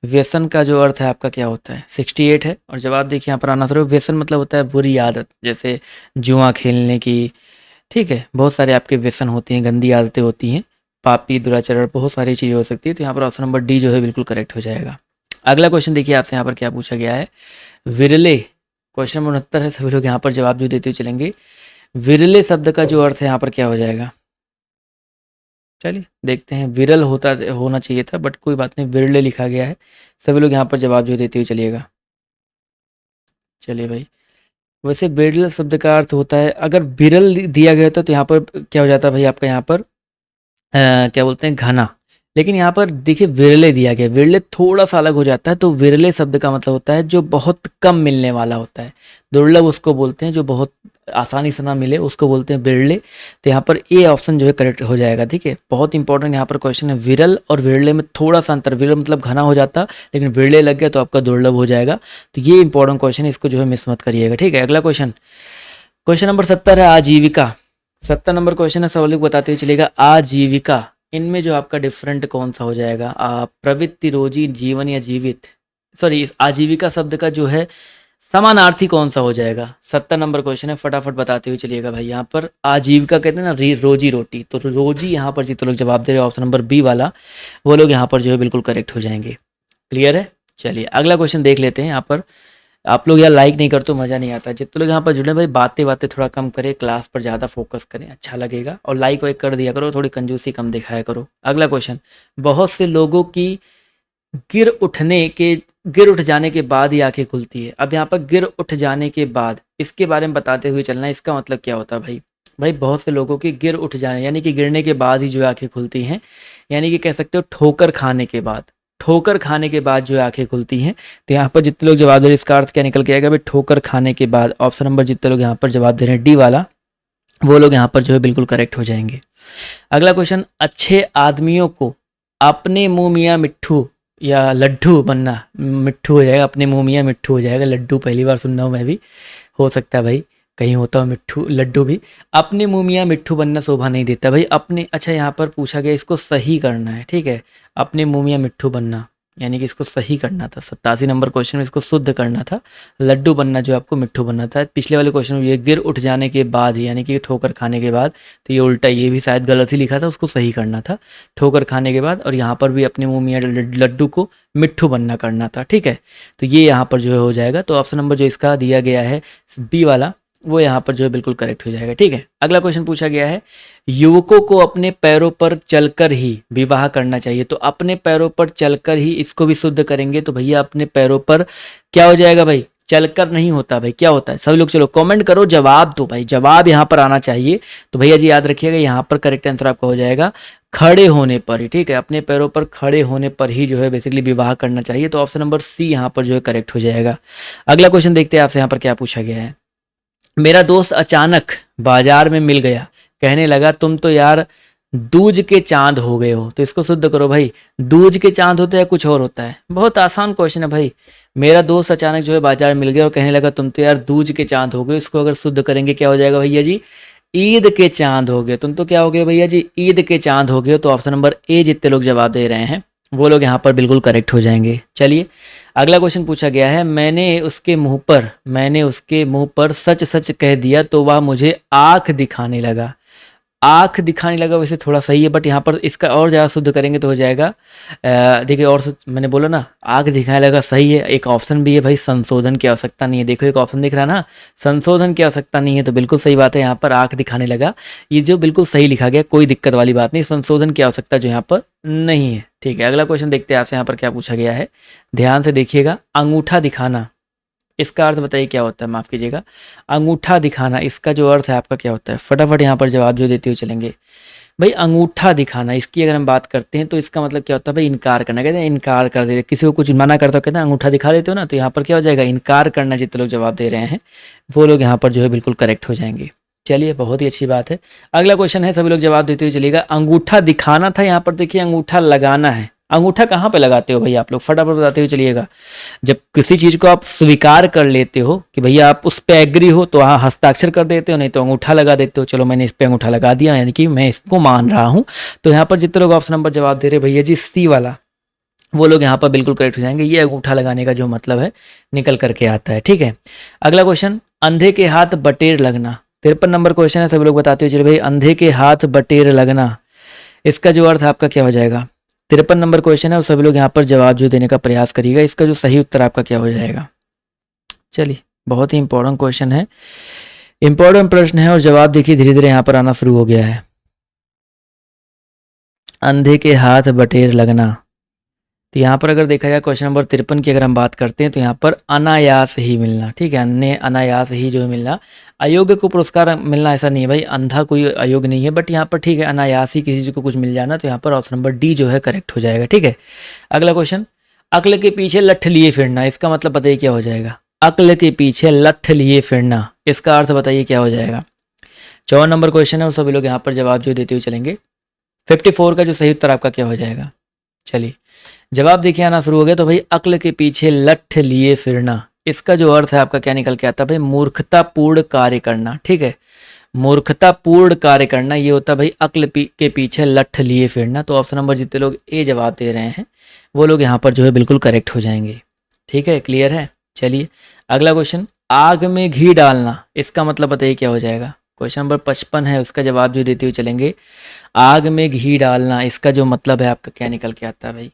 व्यसन का जो अर्थ है आपका क्या होता है? 68 है, और जवाब देखिए यहाँ पर आना था। व्यसन मतलब होता है बुरी आदत, जैसे जुआ खेलने की, ठीक है, बहुत सारे आपके व्यसन होते हैं, गंदी आदतें होती हैं, पापी दुराचरण, बहुत सारी चीज़ें हो सकती है। तो यहाँ पर ऑप्शन नंबर डी जो है बिल्कुल करेक्ट हो जाएगा। अगला क्वेश्चन देखिए आपसे यहाँ पर क्या पूछा गया है, विरले। क्वेश्चन नंबर 69 है, सभी लोग यहाँ पर जवाब जो देते हुए चलेंगे। विरले शब्द का जो अर्थ है यहाँ पर क्या हो जाएगा? चलिए देखते हैं, विरल होना चाहिए था, बट कोई बात नहीं, विरले लिखा गया है। सभी लोग यहाँ पर जवाब जो देते हुए चलिएगा। चलिए भाई, वैसे विरल शब्द का अर्थ होता है, अगर विरल दिया गया था तो यहाँ पर क्या हो जाता है भाई आपका? यहाँ पर क्या बोलते हैं, घना। लेकिन यहाँ पर देखिए विरले दिया गया, विरले थोड़ा सा अलग हो जाता है। तो विरले शब्द का मतलब होता है जो बहुत कम मिलने वाला होता है, दुर्लभ उसको बोलते हैं, जो बहुत आसानी से ना मिले उसको बोलते हैं विरले। तो यहाँ पर ए ऑप्शन जो है करेक्ट हो जाएगा, ठीक है। बहुत इंपॉर्टेंट यहाँ पर क्वेश्चन है, विरल और विरले में थोड़ा सा अंतर, विरल मतलब घना हो जाता, लेकिन विरले लग गया तो आपका दुर्लभ हो जाएगा। तो ये इंपॉर्टेंट क्वेश्चन है, इसको जो है मिस मत करिएगा, ठीक है। अगला क्वेश्चन, क्वेश्चन नंबर 70 है, आजीविका। 70 नंबर क्वेश्चन है, सब लोग बताते हुए चलेगा, आजीविका। इनमें जो आपका डिफरेंट कौन सा हो जाएगा? प्रवृत्ति, रोजी, जीवन या जीवित, सॉरी, आजीविका शब्द का जो है समानार्थी कौन सा हो जाएगा? 70 नंबर क्वेश्चन है, फटाफट बताते हुए चलिएगा भाई। यहाँ पर आजीविका कहते हैं ना रोजी रोटी, तो रोजी यहाँ पर जितने लोग जवाब दे रहे हैं ऑप्शन नंबर बी वाला, वो लोग यहाँ पर जो है बिल्कुल करेक्ट हो जाएंगे। क्लियर है? चलिए अगला क्वेश्चन देख लेते हैं। यहाँ पर आप लोग यार लाइक नहीं करते तो मज़ा नहीं आता। जितने लोग यहाँ पर जुड़े भाई, बातें बातें थोड़ा कम करें, क्लास पर ज़्यादा फोकस करें, अच्छा लगेगा। और लाइक वाइक कर दिया करो, थोड़ी कंजूसी कम दिखाया करो। अगला क्वेश्चन, बहुत से लोगों की गिर उठ जाने के बाद ही आंखें खुलती है। अब यहाँ पर गिर उठ जाने के बाद, इसके बारे में बताते हुए चलना है। इसका मतलब क्या होता है भाई? भाई बहुत से लोगों की गिर उठ जाने यानी कि गिरने के बाद ही जो आंखें खुलती हैं, यानी कि कह सकते हो ठोकर खाने के बाद, ठोकर खाने के बाद जो आंखें खुलती हैं। तो यहाँ पर जितने लोग जवाब दे रहे हैं इसका अर्थ क्या निकल के आएगा भाई? ठोकर खाने के बाद। ऑप्शन नंबर जितने लोग यहाँ पर जवाब दे रहे हैं डी वाला, वो लोग यहाँ पर जो है बिल्कुल करेक्ट हो जाएंगे। अगला क्वेश्चन, अच्छे आदमियों को अपने मुंह मियाँ मिट्ठू या लड्डू बनना, मिट्ठू हो जाएगा, अपने मुंह मियाँ मिट्ठू हो जाएगा, लड्डू पहली बार सुन रहा हूँ मैं भी, हो सकता है भाई कहीं होता हो मिट्ठू लड्डू भी। अपने मुंह मियाँ मिट्ठू बनना शोभा नहीं देता भाई, अपने, अच्छा यहाँ पर पूछा गया इसको सही करना है, ठीक है। अपने मुंह मियाँ मिट्ठू बनना यानी कि इसको सही करना था। 87 नंबर क्वेश्चन में इसको शुद्ध करना था, लड्डू बनना जो आपको मिट्ठू बनना था। पिछले वाले क्वेश्चन में ये गिर उठ जाने के बाद ही यानी कि ठोकर खाने के बाद, तो ये उल्टा, ये भी शायद गलत ही लिखा था, उसको सही करना था, ठोकर खाने के बाद। और यहाँ पर भी अपने मुंह में लड्डू को मिट्ठू बनना करना था, ठीक है। तो ये यहाँ पर जो है हो जाएगा। तो ऑप्शन नंबर जो इसका दिया गया है बी वाला, वो यहाँ पर जो है बिल्कुल करेक्ट हो जाएगा, ठीक है। अगला क्वेश्चन पूछा गया है, युवकों को अपने पैरों पर चलकर ही विवाह करना चाहिए। तो अपने पैरों पर चलकर ही, इसको भी शुद्ध करेंगे तो भैया अपने पैरों पर क्या हो जाएगा भाई? चलकर नहीं होता भाई, क्या होता है? सभी लोग चलो कमेंट करो, जवाब दो भाई, जवाब यहाँ पर आना चाहिए। तो भैया जी याद रखिएगा, यहाँ पर करेक्ट आंसर आपका हो जाएगा खड़े होने पर ही, ठीक है। अपने पैरों पर खड़े होने पर ही जो है बेसिकली विवाह करना चाहिए। तो ऑप्शन नंबर सी यहाँ पर जो है करेक्ट हो जाएगा। अगला क्वेश्चन देखते हैं आपसे यहाँ पर क्या पूछा गया है। मेरा दोस्त अचानक बाजार में मिल गया, कहने लगा तुम तो यार दूज के चांद हो गए हो। तो इसको शुद्ध करो भाई, दूज के चांद होता है कुछ और होता है? बहुत आसान क्वेश्चन है भाई। मेरा दोस्त अचानक जो है बाजार में मिल गया और कहने लगा तुम तो यार दूज के चांद हो गए, इसको अगर शुद्ध करेंगे क्या हो जाएगा भैया जी? ईद के चांद हो गए। तुम तो क्या हो गए भैया जी? ईद के चांद हो गए। तो ऑप्शन नंबर ए जितने लोग जवाब दे रहे हैं वो लोग यहाँ पर बिल्कुल करेक्ट हो जाएंगे। चलिए अगला क्वेश्चन पूछा गया है, मैंने उसके मुंह पर सच सच कह दिया तो वह मुझे आंख दिखाने लगा। आंख दिखाने लगा वैसे थोड़ा सही है, बट यहाँ पर इसका और ज़्यादा शुद्ध करेंगे तो हो जाएगा देखिए और मैंने बोला ना आंख दिखाने लगा सही है। एक ऑप्शन भी है भाई, संशोधन की आवश्यकता नहीं है। देखो एक ऑप्शन दिख रहा है ना, संशोधन की आवश्यकता नहीं है, तो बिल्कुल सही बात है। यहाँ पर आंख दिखाने लगा ये जो बिल्कुल सही लिखा गया, कोई दिक्कत वाली बात नहीं, संशोधन की आवश्यकता जो यहाँ पर नहीं है। ठीक है अगला क्वेश्चन देखते हैं आपसे यहाँ पर क्या पूछा गया है, ध्यान से देखिएगा। अंगूठा दिखाना, इसका अर्थ बताइए क्या होता है? माफ कीजिएगा, अंगूठा दिखाना इसका जो अर्थ है आपका क्या होता है? फटाफट यहाँ पर जवाब जो देते हुए चलेंगे भाई। अंगूठा दिखाना इसकी अगर हम बात करते हैं तो इसका मतलब क्या होता है भाई? इनकार करना। कहते हैं इनकार कर दे, किसी को कुछ मना करता हो कहते हैं अंगूठा दिखा देते हो ना, तो यहाँ पर क्या हो जाएगा? इनकार करना। जितने लोग जवाब दे रहे हैं वो लोग यहाँ पर जो है बिल्कुल करेक्ट हो जाएंगे। चलिए बहुत ही अच्छी बात है। अगला क्वेश्चन है, सभी लोग जवाब देते हुए चलिएगा। अंगूठा दिखाना था, यहाँ पर देखिए अंगूठा लगाना है। अंगूठा कहाँ पे लगाते हो भाई आप लोग? फटाफट बताते हुए चलिएगा। जब किसी चीज को आप स्वीकार कर लेते हो कि भैया आप उस पे एग्री हो तो हाँ हस्ताक्षर कर देते हो, नहीं तो अंगूठा लगा देते हो। चलो मैंने इस पे अंगूठा लगा दिया, यानी कि मैं इसको मान रहा हूँ। तो यहाँ पर जितने लोग ऑप्शन नंबर जवाब दे रहे भैया जी सी वाला, वो लोग यहाँ पर बिल्कुल करेक्ट हो जाएंगे। ये अंगूठा लगाने का जो मतलब है निकल करके आता है। ठीक है अगला क्वेश्चन, अंधे के हाथ बटेर लगना। 53 नंबर क्वेश्चन है, सभी लोग बताते हुए चलिए भाई। अंधे के हाथ बटेर लगना इसका जो अर्थ आपका क्या हो जाएगा? 53 नंबर क्वेश्चन है और सभी लोग यहाँ पर जवाब जो देने का प्रयास करिएगा। इसका जो सही उत्तर आपका क्या हो जाएगा? चलिए बहुत ही इंपॉर्टेंट क्वेश्चन है, इंपॉर्टेंट प्रश्न है और जवाब देखिए धीरे धीरे यहाँ पर आना शुरू हो गया है। अंधे के हाथ बटेर लगना, तो यहाँ पर अगर देखा जाए क्वेश्चन नंबर 53 की अगर हम बात करते हैं तो यहाँ पर अनायास ही मिलना। ठीक है अन्य अनायास ही जो है मिलना, अयोग्य को पुरस्कार मिलना ऐसा नहीं है भाई, अंधा कोई अयोग्य नहीं है, बट यहाँ पर ठीक है अनायास ही किसी को कुछ मिल जाना, तो यहाँ पर ऑप्शन नंबर डी जो है करेक्ट हो जाएगा। ठीक है अगला क्वेश्चन, अक्ल के पीछे लठ लिए फिरना, इसका मतलब बताइए क्या हो जाएगा? अक्ल के पीछे लठ लिए फिरना इसका अर्थ बताइए क्या हो जाएगा? 54 नंबर क्वेश्चन है और सभी लोग यहाँ पर जवाब जो देते हुए चलेंगे। 54 का जो सही उत्तर आपका क्या हो जाएगा? चलिए जवाब देखिए आना शुरू हो गया। तो भाई अक्ल के पीछे लठ लिए फिरना, इसका जो अर्थ है आपका क्या निकल के आता है भाई? मूर्खतापूर्ण कार्य करना। ठीक है मूर्खतापूर्ण कार्य करना ये होता है भाई अक्ल के पीछे लठ लिए फिरना। तो ऑप्शन नंबर जितने लोग ए जवाब दे रहे हैं वो लोग यहाँ पर जो है बिल्कुल करेक्ट हो जाएंगे। ठीक है क्लियर है। चलिए अगला क्वेश्चन, आग में घी डालना, इसका मतलब बताइए क्या हो जाएगा? क्वेश्चन नंबर 55 है, उसका जवाब जो देते हुए चलेंगे। आग में घी डालना इसका जो मतलब है आपका क्या निकल के आता है भाई?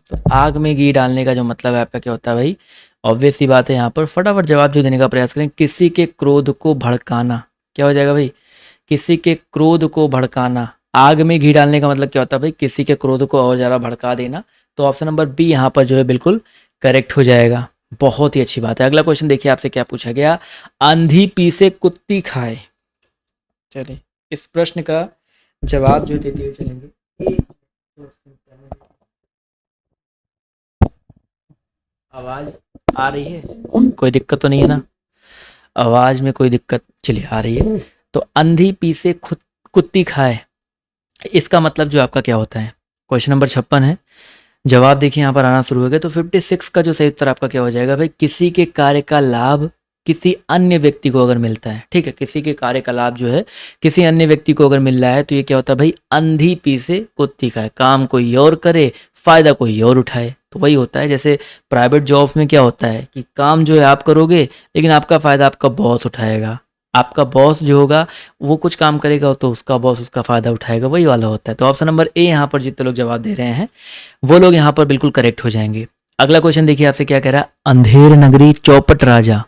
तो आग में घी डालने का जो मतलब है आपका क्या होता है भाई? ऑब्वियस सी बात है, यहाँ पर फटाफट जवाब जो देने का प्रयास करें। किसी के क्रोध को भड़काना, क्या हो जाएगा भाई? किसी के क्रोध को भड़काना। आग में घी डालने का मतलब क्या होता है भाई? किसी के क्रोध को और ज़्यादा भड़का देना। तो ऑप्शन नंबर बी यहाँ पर जो है बिल्कुल करेक्ट हो जाएगा। बहुत ही अच्छी बात है। अगला क्वेश्चन देखिए आपसे क्या पूछा गया, अंधी पी से कुत्ती खाए। चलिए इस प्रश्न का जवाब जो देते हुए चलेंगे। आवाज आ रही है? कोई दिक्कत तो नहीं है ना? आवाज में कोई दिक्कत? चलिए आ रही है। तो अंधी पी से कुत्ती खाए, इसका मतलब जो आपका क्या होता है? क्वेश्चन नंबर 56 है, जवाब देखिए यहाँ पर आना शुरू हो गया। तो 56 का जो सही उत्तर आपका क्या हो जाएगा भाई? किसी के कार्य का लाभ किसी अन्य व्यक्ति को अगर मिलता है। ठीक है किसी के कार्य का लाभ जो है किसी अन्य व्यक्ति को अगर मिल रहा है तो ये क्या होता है भाई? अंधी पी से कुत्ती खाए, काम कोई और करे फायदा कोई और उठाए। तो वही होता है जैसे प्राइवेट जॉब्स में क्या होता है कि काम जो है आप करोगे लेकिन आपका फायदा आपका बॉस उठाएगा। आपका बॉस जो होगा वो कुछ काम करेगा तो उसका बॉस उसका फायदा उठाएगा, वही वाला होता है। तो ऑप्शन नंबर ए यहाँ पर जितने लोग जवाब दे रहे हैं वो लोग यहाँ पर बिल्कुल करेक्ट हो जाएंगे। अगला क्वेश्चन देखिए आपसे क्या कह रहा है, अंधेर नगरी चौपट राजा।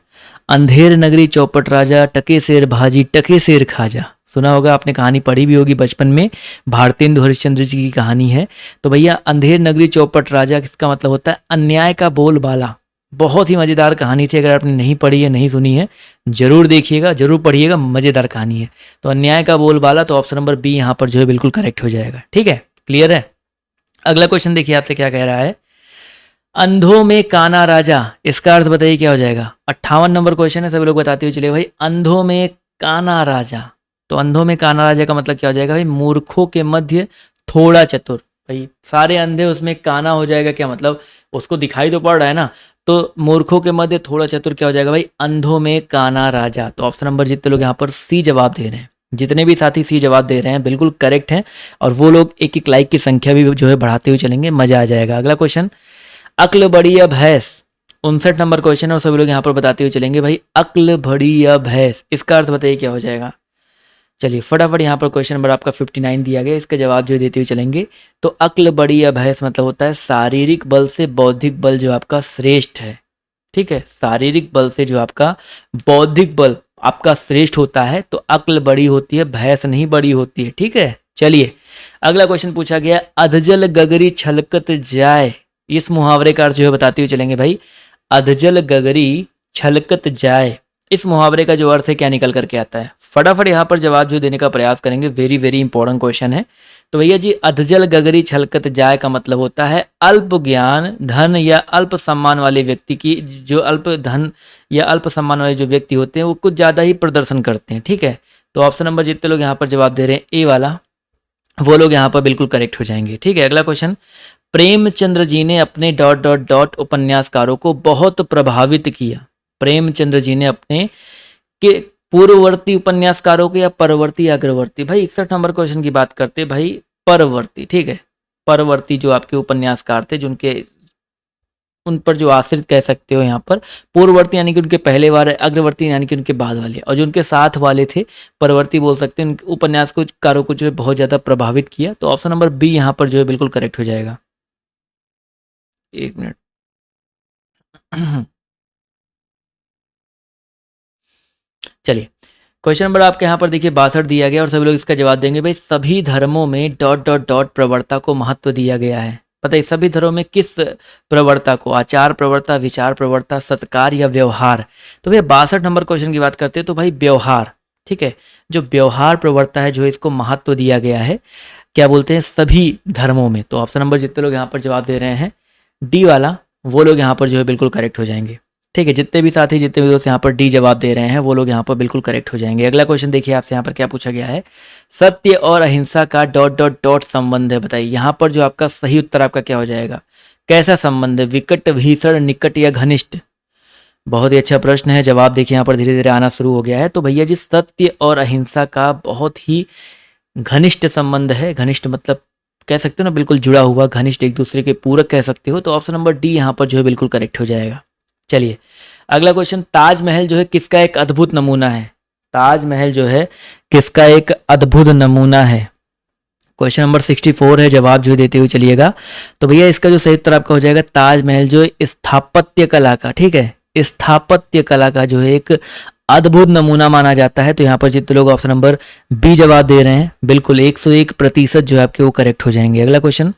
अंधेर नगरी चौपट राजा, टके शेर भाजी टके शेर खाजा। सुना होगा आपने, कहानी पढ़ी भी होगी बचपन में, भारतेंदु हरिश्चंद्र जी की कहानी है। तो भैया अंधेर नगरी चौपट राजा किसका मतलब होता है? अन्याय का बोलबाला। बहुत ही मज़ेदार कहानी थी, अगर आपने नहीं पढ़ी है नहीं सुनी है जरूर देखिएगा जरूर पढ़िएगा, मज़ेदार कहानी है। तो अन्याय का बोलबाला, तो ऑप्शन नंबर बी यहाँ पर जो है बिल्कुल करेक्ट हो जाएगा। ठीक है क्लियर है। अगला क्वेश्चन देखिए आपसे क्या कह रहा है, अंधों में काना राजा, इसका अर्थ बताइए क्या हो जाएगा। 58 नंबर क्वेश्चन है, सभी लोग बताते हुए चलिए भाई। अंधों में काना राजा, तो अंधों में काना राजा का मतलब क्या हो जाएगा भाई, मूर्खों के मध्य थोड़ा चतुर। भाई सारे अंधे उसमें काना हो जाएगा, क्या मतलब उसको दिखाई तो पड़ रहा है ना, तो मूर्खों के मध्य थोड़ा चतुर क्या हो जाएगा भाई, अंधों में काना राजा। तो ऑप्शन नंबर जितने लोग यहाँ पर सी जवाब दे रहे हैं, जितने भी साथी सी जवाब दे रहे हैं बिल्कुल करेक्ट हैं, और वो लोग एक एक लाइक की संख्या भी जो है बढ़ाते हुए चलेंगे, मजा आ जाएगा। अगला क्वेश्चन, अक्ल बड़ी या भैंस, 59 नंबर क्वेश्चन है और सभी लोग यहाँ पर बताते हुए चलेंगे भाई, अक्ल बड़ी या भैंस, इसका अर्थ बताइए क्या हो जाएगा। चलिए फटाफट यहाँ पर क्वेश्चन नंबर आपका 59 दिया गया, इसका जवाब जो देते हुए चलेंगे। तो अक्ल बड़ी या भैंस मतलब होता है शारीरिक बल से बौद्धिक बल जो आपका श्रेष्ठ है, ठीक है, शारीरिक बल से जो आपका बौद्धिक बल आपका श्रेष्ठ होता है, तो अक्ल बड़ी होती है, भैंस नहीं बड़ी होती है, ठीक है। चलिए अगला क्वेश्चन पूछा गया, अधजल गगरी छलकत जाए, इस मुहावरे का अर्थ जो है बताते हुए चलेंगे भाई। अधजल गगरी छलकत जाए, इस मुहावरे का जो अर्थ है क्या निकल करके आता है, फटाफट यहाँ पर जवाब जो देने का प्रयास करेंगे, वेरी वेरी इंपॉर्टेंट क्वेश्चन है। तो भैया जी, अधजल गगरी छलकत जाए का मतलब होता है अल्प ज्ञान धन या अल्प सम्मान वाले व्यक्ति की, जो अल्प धन या अल्प सम्मान वाले जो व्यक्ति होते हैं वो कुछ ज़्यादा ही प्रदर्शन करते हैं, ठीक है। तो ऑप्शन नंबर जितने लोग यहाँ पर जवाब दे रहे हैं ए वाला, वो लोग यहाँ पर बिल्कुल करेक्ट हो जाएंगे, ठीक है। अगला क्वेश्चन, प्रेमचंद्र जी ने अपने डॉट डॉट डॉट उपन्यासकारों को बहुत प्रभावित किया। प्रेमचंद्र जी ने अपने के पूर्ववर्ती उपन्यासकारों के या परवर्ती या अग्रवर्ती, भाई 61 नंबर क्वेश्चन की बात करते भाई, परवर्ती, ठीक है, परवर्ती जो आपके उपन्यासकार थे, जिनके उन पर जो आश्रित कह सकते हो यहाँ पर, पूर्ववर्ती यानी कि उनके पहले वाले, अग्रवर्ती यानी कि उनके बाद वाले, और जो उनके साथ वाले थे परवर्ती बोल सकते हैं, उनके उपन्यास को कारों को जो है बहुत ज़्यादा प्रभावित किया। तो ऑप्शन नंबर बी यहाँ पर जो है बिल्कुल करेक्ट हो जाएगा। एक मिनट चलिए क्वेश्चन नंबर आपके यहाँ पर देखिए 62 दिया गया और सभी लोग इसका जवाब देंगे भाई, सभी धर्मों में डॉट डॉट डॉट प्रवृत्ता को महत्व दिया गया है। पता है सभी धर्मों में किस प्रवृत्ता को, आचार प्रवृत्ता, विचार प्रवृत्ता, सत्कार या व्यवहार। तो भैया 62 नंबर क्वेश्चन की बात करते हैं तो भाई व्यवहार, ठीक है, जो व्यवहार प्रवृत्ता है जो इसको महत्व दिया गया है, क्या बोलते हैं, सभी धर्मों में। तो ऑप्शन नंबर जितने लोग यहाँ पर जवाब दे रहे हैं डी वाला, वो लोग यहाँ पर जो है बिल्कुल करेक्ट हो जाएंगे, ठीक है। जितने भी साथी, जितने भी दोस्त यहाँ पर डी जवाब दे रहे हैं वो लोग यहाँ पर बिल्कुल करेक्ट हो जाएंगे। अगला क्वेश्चन देखिए आपसे यहाँ पर क्या पूछा गया है, सत्य और अहिंसा का डॉट डॉट डॉट संबंध है, बताइए। यहाँ पर जो आपका सही उत्तर आपका क्या हो जाएगा, कैसा संबंध है, विकट, भीषण, निकट या घनिष्ठ। बहुत ही अच्छा प्रश्न है, जवाब देखिए यहाँ पर धीरे धीरे आना शुरू हो गया है। तो भैया जी सत्य और अहिंसा का बहुत ही घनिष्ठ संबंध है, घनिष्ठ मतलब कह सकते हो ना बिल्कुल जुड़ा हुआ, घनिष्ठ एक दूसरे के पूरक कह सकते हो। तो ऑप्शन नंबर डी यहाँ पर जो है बिल्कुल करेक्ट हो जाएगा। चलिए अगला क्वेश्चन, ताजमहल जो है किसका एक अद्भुत नमूना है, ताजमहल जो है किसका एक अद्भुत नमूना है। क्वेश्चन नंबर 64 है, जवाब जो देते हुए चलिएगा। तो भैया इसका जो सही उत्तर आपका हो जाएगा, ताजमहल जो स्थापत्य कला का, ठीक है, स्थापत्य कला का जो है एक अद्भुत नमूना माना जाता है। तो यहाँ पर जितने लोग ऑप्शन नंबर बी जवाब दे रहे हैं बिल्कुल 101% जो है आपके वो करेक्ट हो जाएंगे। अगला क्वेश्चन,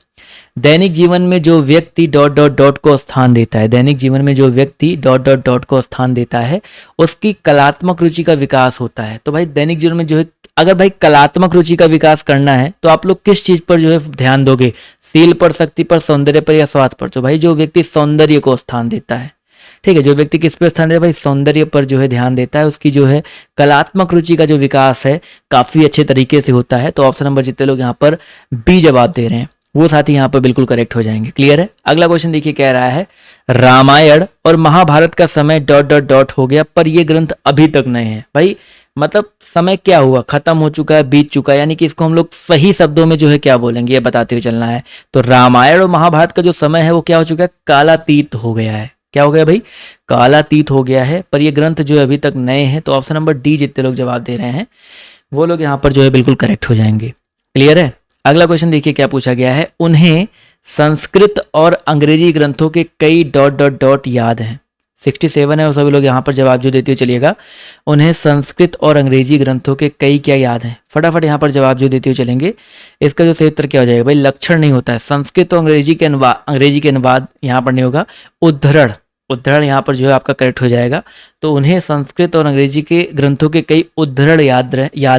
दैनिक जीवन में जो व्यक्ति डॉट डॉट डॉट को स्थान देता है, दैनिक जीवन में जो व्यक्ति डॉट डॉट डॉट को स्थान देता है उसकी कलात्मक रुचि का विकास होता है। तो भाई दैनिक जीवन में जो है, अगर भाई कलात्मक रुचि का विकास करना है तो आप लोग किस चीज पर जो है ध्यान दोगे, शील पर, शक्ति पर, सौंदर्य पर या स्वास्थ्य पर। तो भाई जो व्यक्ति सौंदर्य को स्थान देता है, ठीक है, जो व्यक्ति किस पर स्थान देता है भाई, सौंदर्य पर जो है ध्यान देता है, उसकी जो है कलात्मक रुचि का जो विकास है काफी अच्छे तरीके से होता है। तो ऑप्शन नंबर जितने लोग यहाँ पर बी जवाब दे रहे हैं वो साथी यहाँ पर बिल्कुल करेक्ट हो जाएंगे। क्लियर है। अगला क्वेश्चन देखिए कह रहा है, रामायण और महाभारत का समय डॉट डॉट डॉट हो गया पर ये ग्रंथ अभी तक नहीं है। भाई मतलब समय क्या हुआ, खत्म हो चुका है, बीत चुका है, यानी कि इसको हम लोग सही शब्दों में जो है क्या बोलेंगे ये बताते हुए चलना है। तो रामायण और महाभारत का जो समय है वो क्या हो चुका है, कालातीत हो गया है। क्या हो गया भाई, कालातीत हो गया है, पर ये ग्रंथ जो है अभी तक नए हैं। तो ऑप्शन नंबर डी जितने लोग जवाब दे रहे हैं वो लोग यहाँ पर जो है बिल्कुल करेक्ट हो जाएंगे। क्लियर है। अगला क्वेश्चन देखिए क्या पूछा गया है, उन्हें संस्कृत और अंग्रेजी ग्रंथों के कई डॉट डॉट डॉट याद हैं। 67 है और सभी लोग यहाँ पर जवाब जो देते हुए चलिएगा, उन्हें संस्कृत और अंग्रेजी ग्रंथों के कई क्या याद हैं। फटाफट यहाँ पर जवाब जो देते हुए चलेंगे, इसका जो सही उत्तर क्या हो जाएगा भाई, लक्षण नहीं होता है, संस्कृत और अंग्रेजी के अनुवाद यहाँ पर नहीं होगा, उद्धरण, उद्धरण यहाँ पर जो है आपका करेक्ट हो जाएगा। तो उन्हें संस्कृत और अंग्रेजी के ग्रंथों के कई उद्धरण याद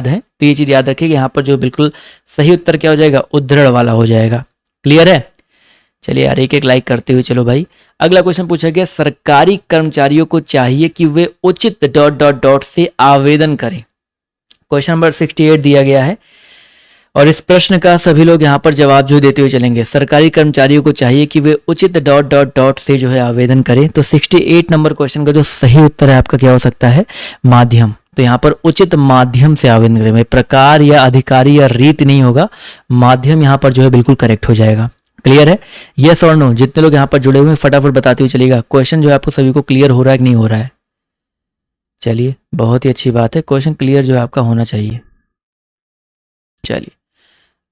हैं। तो ये चीज याद रखिए, यहाँ पर जो बिल्कुल सही उत्तर क्या हो जाएगा, उद्धरण वाला हो जाएगा। क्लियर है। चलिए यार एक एक लाइक करते हुए चलो भाई। अगला क्वेश्चन पूछा गया, सरकारी कर्मचारियों को चाहिए कि वे उचित डॉट डॉट डॉट से आवेदन करें। क्वेश्चन नंबर 68 दिया गया है और इस प्रश्न का सभी लोग यहाँ पर जवाब जो देते हुए चलेंगे। सरकारी कर्मचारियों को चाहिए कि वे उचित डॉट डॉट डॉट से जो है आवेदन करें। तो 68 नंबर क्वेश्चन का जो सही उत्तर है आपका क्या हो सकता है, माध्यम। तो यहाँ पर उचित माध्यम से आवेदन करें, प्रकार या अधिकारी या रीति नहीं होगा, माध्यम यहाँ पर जो है बिल्कुल करेक्ट हो जाएगा। क्लियर है, यस और नो? जितने लोग यहाँ पर जुड़े हुए हैं फटाफट बताते हुए चलिएगा। क्वेश्चन जो है आपको सभी को क्लियर हो रहा है कि नहीं हो रहा है? चलिए बहुत ही अच्छी बात है, क्वेश्चन क्लियर जो है आपका होना चाहिए। चलिए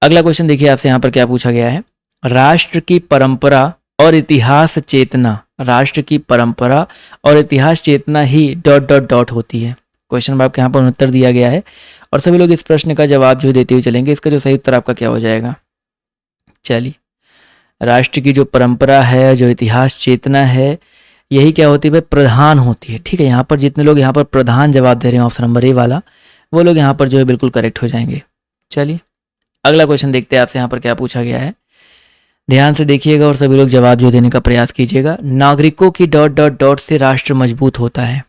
अगला क्वेश्चन देखिए आपसे यहाँ पर क्या पूछा गया है, राष्ट्र की परंपरा और इतिहास चेतना, राष्ट्र की परंपरा और इतिहास चेतना ही डॉट डॉट डॉट होती है। क्वेश्चन नंबर आपके यहाँ पर उत्तर दिया गया है और सभी लोग इस प्रश्न का जवाब जो देते हुए चलेंगे। इसका जो सही उत्तर आपका क्या हो जाएगा? चलिए, राष्ट्र की जो परंपरा है, जो इतिहास चेतना है, यही क्या होती है भाई, प्रधान होती है। ठीक है, यहाँ पर जितने लोग यहाँ पर प्रधान जवाब दे रहे हैं ऑप्शन नंबर ए वाला, वो लोग यहाँ पर जो है बिल्कुल करेक्ट हो जाएंगे। चलिए अगला क्वेश्चन देखते हैं आपसे यहाँ पर क्या पूछा गया है, ध्यान से देखिएगा और सभी लोग जवाब जो देने का प्रयास कीजिएगा। नागरिकों की डॉट डॉट डॉट से राष्ट्र मजबूत होता है।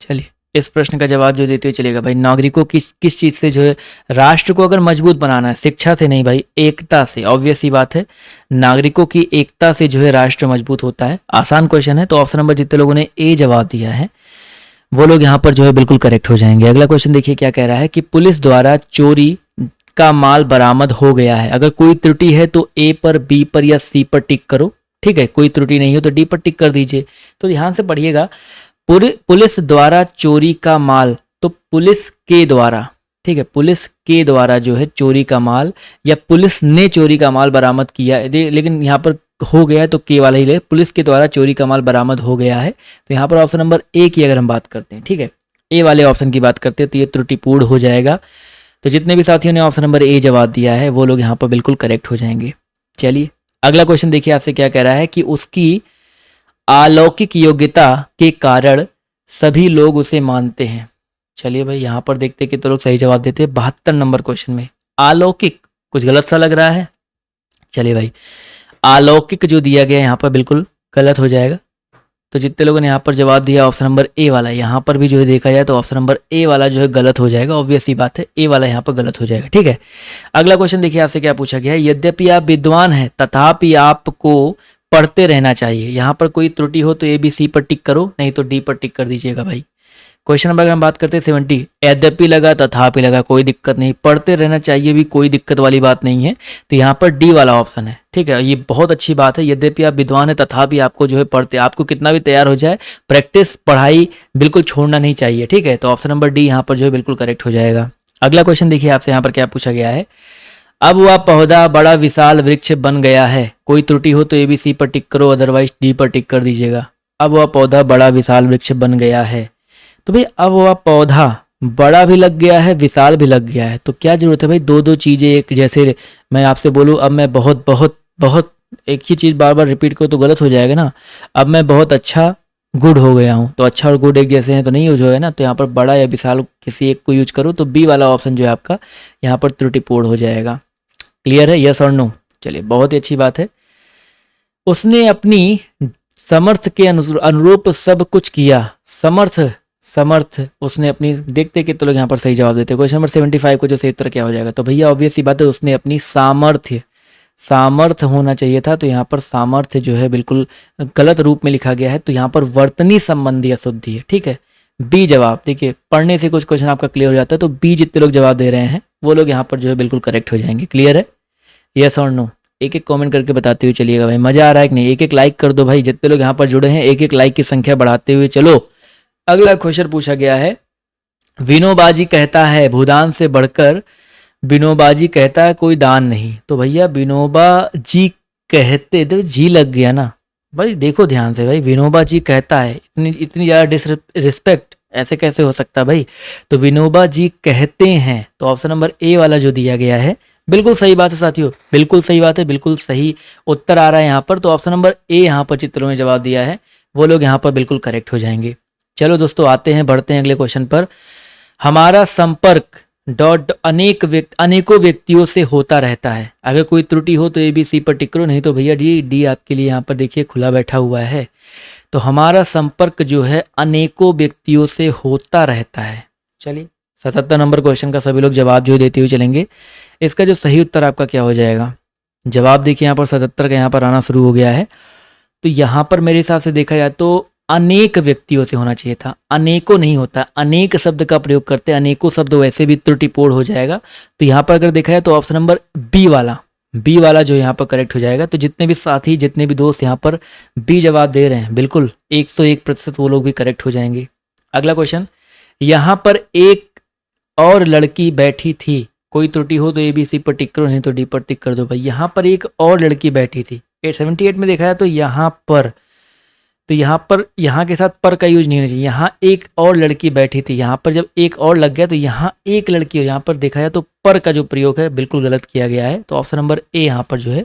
चलिए इस प्रश्न का जवाब जो देते हुए चलेगा भाई, नागरिकों की किस चीज से जो है राष्ट्र को अगर मजबूत बनाना है, शिक्षा से नहीं भाई, एकता से। ऑब्वियस ही बात है, नागरिकों की एकता से जो है राष्ट्र मजबूत होता है। आसान क्वेश्चन है, तो ऑप्शन नंबर जितने लोगों ने ए जवाब दिया है वो लोग यहाँ पर जो है बिल्कुल करेक्ट हो जाएंगे। अगला क्वेश्चन देखिए क्या कह रहा है कि पुलिस द्वारा चोरी का माल बरामद हो गया है। अगर कोई त्रुटि है तो ए पर, बी पर या सी पर टिक करो। ठीक है, कोई त्रुटि नहीं हो तो डी पर टिक कर दीजिए। तो ध्यान से पढ़िएगा, पुलिस द्वारा चोरी का माल, तो पुलिस के द्वारा, ठीक है, पुलिस के द्वारा जो है चोरी का माल या पुलिस ने चोरी का माल बरामद किया है, लेकिन यहाँ पर हो गया है तो के वाला ही ले, पुलिस के द्वारा चोरी का माल बरामद हो गया है। तो यहाँ पर ऑप्शन नंबर ए की अगर हम बात करते हैं, ठीक है, ए वाले ऑप्शन की बात करते हैं तो ये त्रुटिपूर्ण हो जाएगा। तो जितने भी साथियों ने ऑप्शन नंबर ए जवाब दिया है वो लोग यहाँ पर बिल्कुल करेक्ट हो जाएंगे। चलिए अगला क्वेश्चन देखिए आपसे क्या कह रहा है कि उसकी अलौकिक योग्यता के कारण सभी लोग उसे मानते हैं। चलिए भाई यहाँ पर देखते हैं कि तो लोग सही जवाब देते हैं। 72 नंबर क्वेश्चन में अलौकिक कुछ गलत सा लग रहा है। चलिए भाई, अलौकिक जो दिया गया यहाँ पर बिल्कुल गलत हो जाएगा। तो जितने लोगों ने यहाँ पर जवाब दिया ऑप्शन नंबर ए वाला, यहाँ पर भी जो है देखा जाए तो ऑप्शन नंबर ए वाला जो है गलत हो जाएगा। ऑब्वियस ही बात है, ए वाला यहाँ पर गलत हो जाएगा। ठीक है, अगला क्वेश्चन देखिए आपसे क्या पूछा गया है, यद्यपि आप विद्वान हैं तथापि आपको पढ़ते रहना चाहिए। यहाँ पर कोई त्रुटि हो तो ए बी सी पर टिक करो, नहीं तो डी पर टिक कर दीजिएगा भाई। क्वेश्चन नंबर अगर हम बात करते हैं 70, यद्यपि लगा तथापि लगा, कोई दिक्कत नहीं, पढ़ते रहना चाहिए भी कोई दिक्कत वाली बात नहीं है। तो यहाँ पर डी वाला ऑप्शन है। ठीक है, ये बहुत अच्छी बात है, यद्यपि आप विद्वान है तथापि आपको जो है पढ़ते, आपको कितना भी तैयार हो जाए, प्रैक्टिस पढ़ाई बिल्कुल छोड़ना नहीं चाहिए। ठीक है, तो ऑप्शन नंबर डी यहाँ पर जो है बिल्कुल करेक्ट हो जाएगा। अगला क्वेश्चन देखिए आपसे यहाँ पर क्या पूछा गया है, अब वह पौधा बड़ा विशाल वृक्ष बन गया है। कोई त्रुटि हो तो ए बी सी पर टिक करो, अदरवाइज डी पर टिक कर दीजिएगा। अब वह पौधा बड़ा विशाल वृक्ष बन गया है, तो भाई अब वह पौधा बड़ा भी लग गया है, विशाल भी लग गया है, तो क्या जरूरत है भाई दो दो चीजें एक जैसे मैं आपसे बोलूँ, अब मैं बहुत बहुत बहुत एक ही चीज बार बार रिपीट करो तो गलत हो जाएगा ना। अब मैं बहुत अच्छा गुड हो गया हूँ, तो अच्छा और गुड एक जैसे हैं तो नहीं यूज हो है ना। तो यहाँ पर बड़ा या विशाल किसी एक को यूज करो, तो बी वाला ऑप्शन जो है आपका यहाँ पर त्रुटिपूर्ण हो जाएगा। क्लियर है, यस और नो? चलिए बहुत ही अच्छी बात है। उसने अपनी समर्थ के अनुरूप सब कुछ किया। समर्थ उसने अपनी, देखते कि तो लोग यहाँ पर सही जवाब देते हैं। क्वेश्चन नंबर 75 को जो सही उत्तर क्या हो जाएगा, तो भैया ऑब्वियस सी बात है, उसने अपनी सामर्थ्य होना चाहिए था, तो यहाँ पर सामर्थ्य जो है बिल्कुल गलत रूप में लिखा गया है, तो यहाँ पर वर्तनी संबंधी अशुद्धि है। ठीक है, बी जवाब। देखिए पढ़ने से कुछ क्वेश्चन आपका क्लियर हो जाता है, तो बी जितने लोग जवाब दे रहे हैं वो लोग यहाँ पर जो है बिल्कुल करेक्ट हो जाएंगे। क्लियर है, यस और नो? एक एक कमेंट करके बताते हुए चलिएगा भाई, मजा आ रहा है कि नहीं? एक एक लाइक कर दो भाई, जितने लोग यहाँ पर जुड़े हैं एक एक लाइक की संख्या बढ़ाते हुए चलो। अगला क्वेश्चन पूछा गया है, विनोबाजी कहता है भूदान से बढ़कर, विनोबाजी कहता है कोई दान नहीं। तो भैया विनोबा जी कहते, तो जी लग गया ना भाई, देखो ध्यान से भाई, विनोबा जी कहता है, इतनी ज्यादा डिसरिस्पेक्ट ऐसे कैसे हो सकता भाई? तो विनोबा जी कहते हैं, तो ऑप्शन नंबर ए वाला जो दिया गया है बिल्कुल सही बात है साथियों, बिल्कुल सही बात है, बिल्कुल सही उत्तर आ रहा है यहाँ पर। तो ऑप्शन नंबर ए यहाँ पर चित्रों में जवाब दिया है, वो लोग यहाँ पर बिल्कुल करेक्ट हो जाएंगे। चलो दोस्तों आते हैं, बढ़ते हैं अगले क्वेश्चन पर। हमारा संपर्क डॉट अनेकों व्यक्तियों से होता रहता है। अगर कोई त्रुटि हो तो ABC पर टिक करो, नहीं तो भैया जी डी आपके लिए यहाँ पर देखिए खुला बैठा हुआ है। तो हमारा संपर्क जो है अनेकों व्यक्तियों से होता रहता है। चलिए 77 नंबर क्वेश्चन का सभी लोग जवाब जो देते हुए चलेंगे। इसका जो सही उत्तर आपका क्या हो जाएगा? जवाब देखिए यहाँ पर 77 का यहाँ पर आना शुरू हो गया है। तो यहाँ पर मेरे हिसाब से देखा जाए तो अनेक व्यक्तियों से होना चाहिए था, अनेकों नहीं होता, अनेक शब्द का प्रयोग करते, अनेकों शब्द वैसे भी त्रुटिपूर्ण हो जाएगा। तो यहाँ पर अगर देखा जाए तो ऑप्शन नंबर बी वाला जो यहाँ पर करेक्ट हो जाएगा। तो जितने भी साथी, जितने भी दोस्त यहाँ पर बी जवाब दे रहे हैं, बिल्कुल 101% वो लोग भी करेक्ट हो जाएंगे। अगला क्वेश्चन, यहाँ पर एक और लड़की बैठी थी, कोई त्रुटि हो तो ABC पर टिक करो, नहीं तो डी पर टिक कर दो भाई। यहाँ पर एक और लड़की बैठी थी, 78 में देखा है तो यहाँ पर यहाँ के साथ पर का यूज नहीं होना चाहिए। यहाँ एक और लड़की बैठी थी, यहाँ पर जब एक और लग गया तो यहाँ एक लड़की, और यहाँ पर देखा जाए तो पर का जो प्रयोग है बिल्कुल गलत किया गया है। तो ऑप्शन नंबर ए यहाँ पर जो है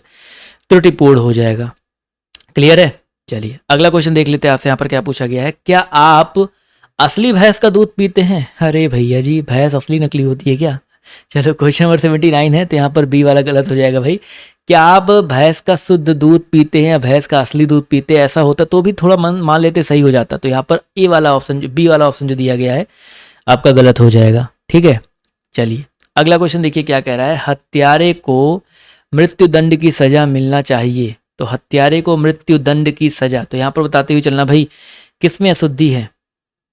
त्रुटिपूर्ण हो जाएगा। क्लियर है? चलिए अगला क्वेश्चन देख लेते हैं आपसे। यहाँ पर क्या पूछा गया है, क्या आप असली भैंस का दूध पीते हैं? अरे भैया जी, भैंस असली नकली होती है क्या? चलो क्वेश्चन नंबर 79 है, तो यहाँ पर बी वाला गलत हो जाएगा भाई। क्या आप भैंस का शुद्ध दूध पीते हैं या भैंस का असली दूध पीते हैं? ऐसा होता तो भी थोड़ा मान लेते सही हो जाता। तो यहाँ पर ए वाला ऑप्शन, जो बी वाला ऑप्शन जो दिया गया है आपका गलत हो जाएगा। ठीक है, चलिए अगला क्वेश्चन देखिए क्या कह रहा है। हत्यारे को मृत्युदंड की सजा मिलना चाहिए। तो हत्यारे को मृत्युदंड की सजा, तो यहाँ पर बताते हुए चलना भाई किसमें अशुद्धि है।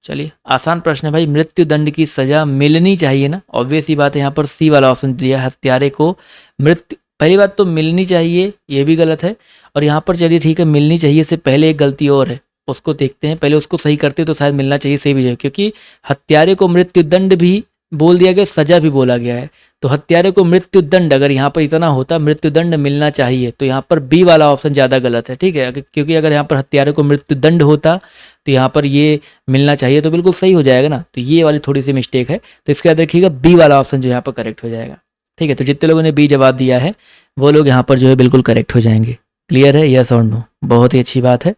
चलिए आसान प्रश्न है भाई, मृत्युदंड की सजा मिलनी चाहिए ना, ऑब्वियस ही बात है। यहाँ पर सी वाला ऑप्शन दिया, हत्यारे को मृत्यु, पहली बात तो मिलनी चाहिए ये भी गलत है। और यहाँ पर चलिए ठीक है, मिलनी चाहिए से पहले एक गलती और है, उसको देखते हैं, पहले उसको सही करते तो शायद मिलना चाहिए सही भी है, क्योंकि हत्यारे को मृत्युदंड भी बोल दिया गया, सजा भी बोला गया है। तो हत्यारे को मृत्युदंड, अगर यहाँ पर इतना होता मृत्युदंड मिलना चाहिए, तो यहाँ पर बी वाला ऑप्शन ज़्यादा गलत है। ठीक है, क्योंकि अगर यहाँ पर हत्यारे को मृत्युदंड होता तो यहाँ पर ये मिलना चाहिए तो बिल्कुल सही हो जाएगा ना। तो ये वाली थोड़ी सी मिस्टेक है, तो इसके बाद देखिएगा बी वाला ऑप्शन जो यहाँ पर करेक्ट हो जाएगा। ठीक है, तो जितने लोगों ने बी जवाब दिया है वो लोग यहाँ पर जो है बिल्कुल करेक्ट हो जाएंगे। क्लियर है? यस और नो? बहुत ही अच्छी बात है।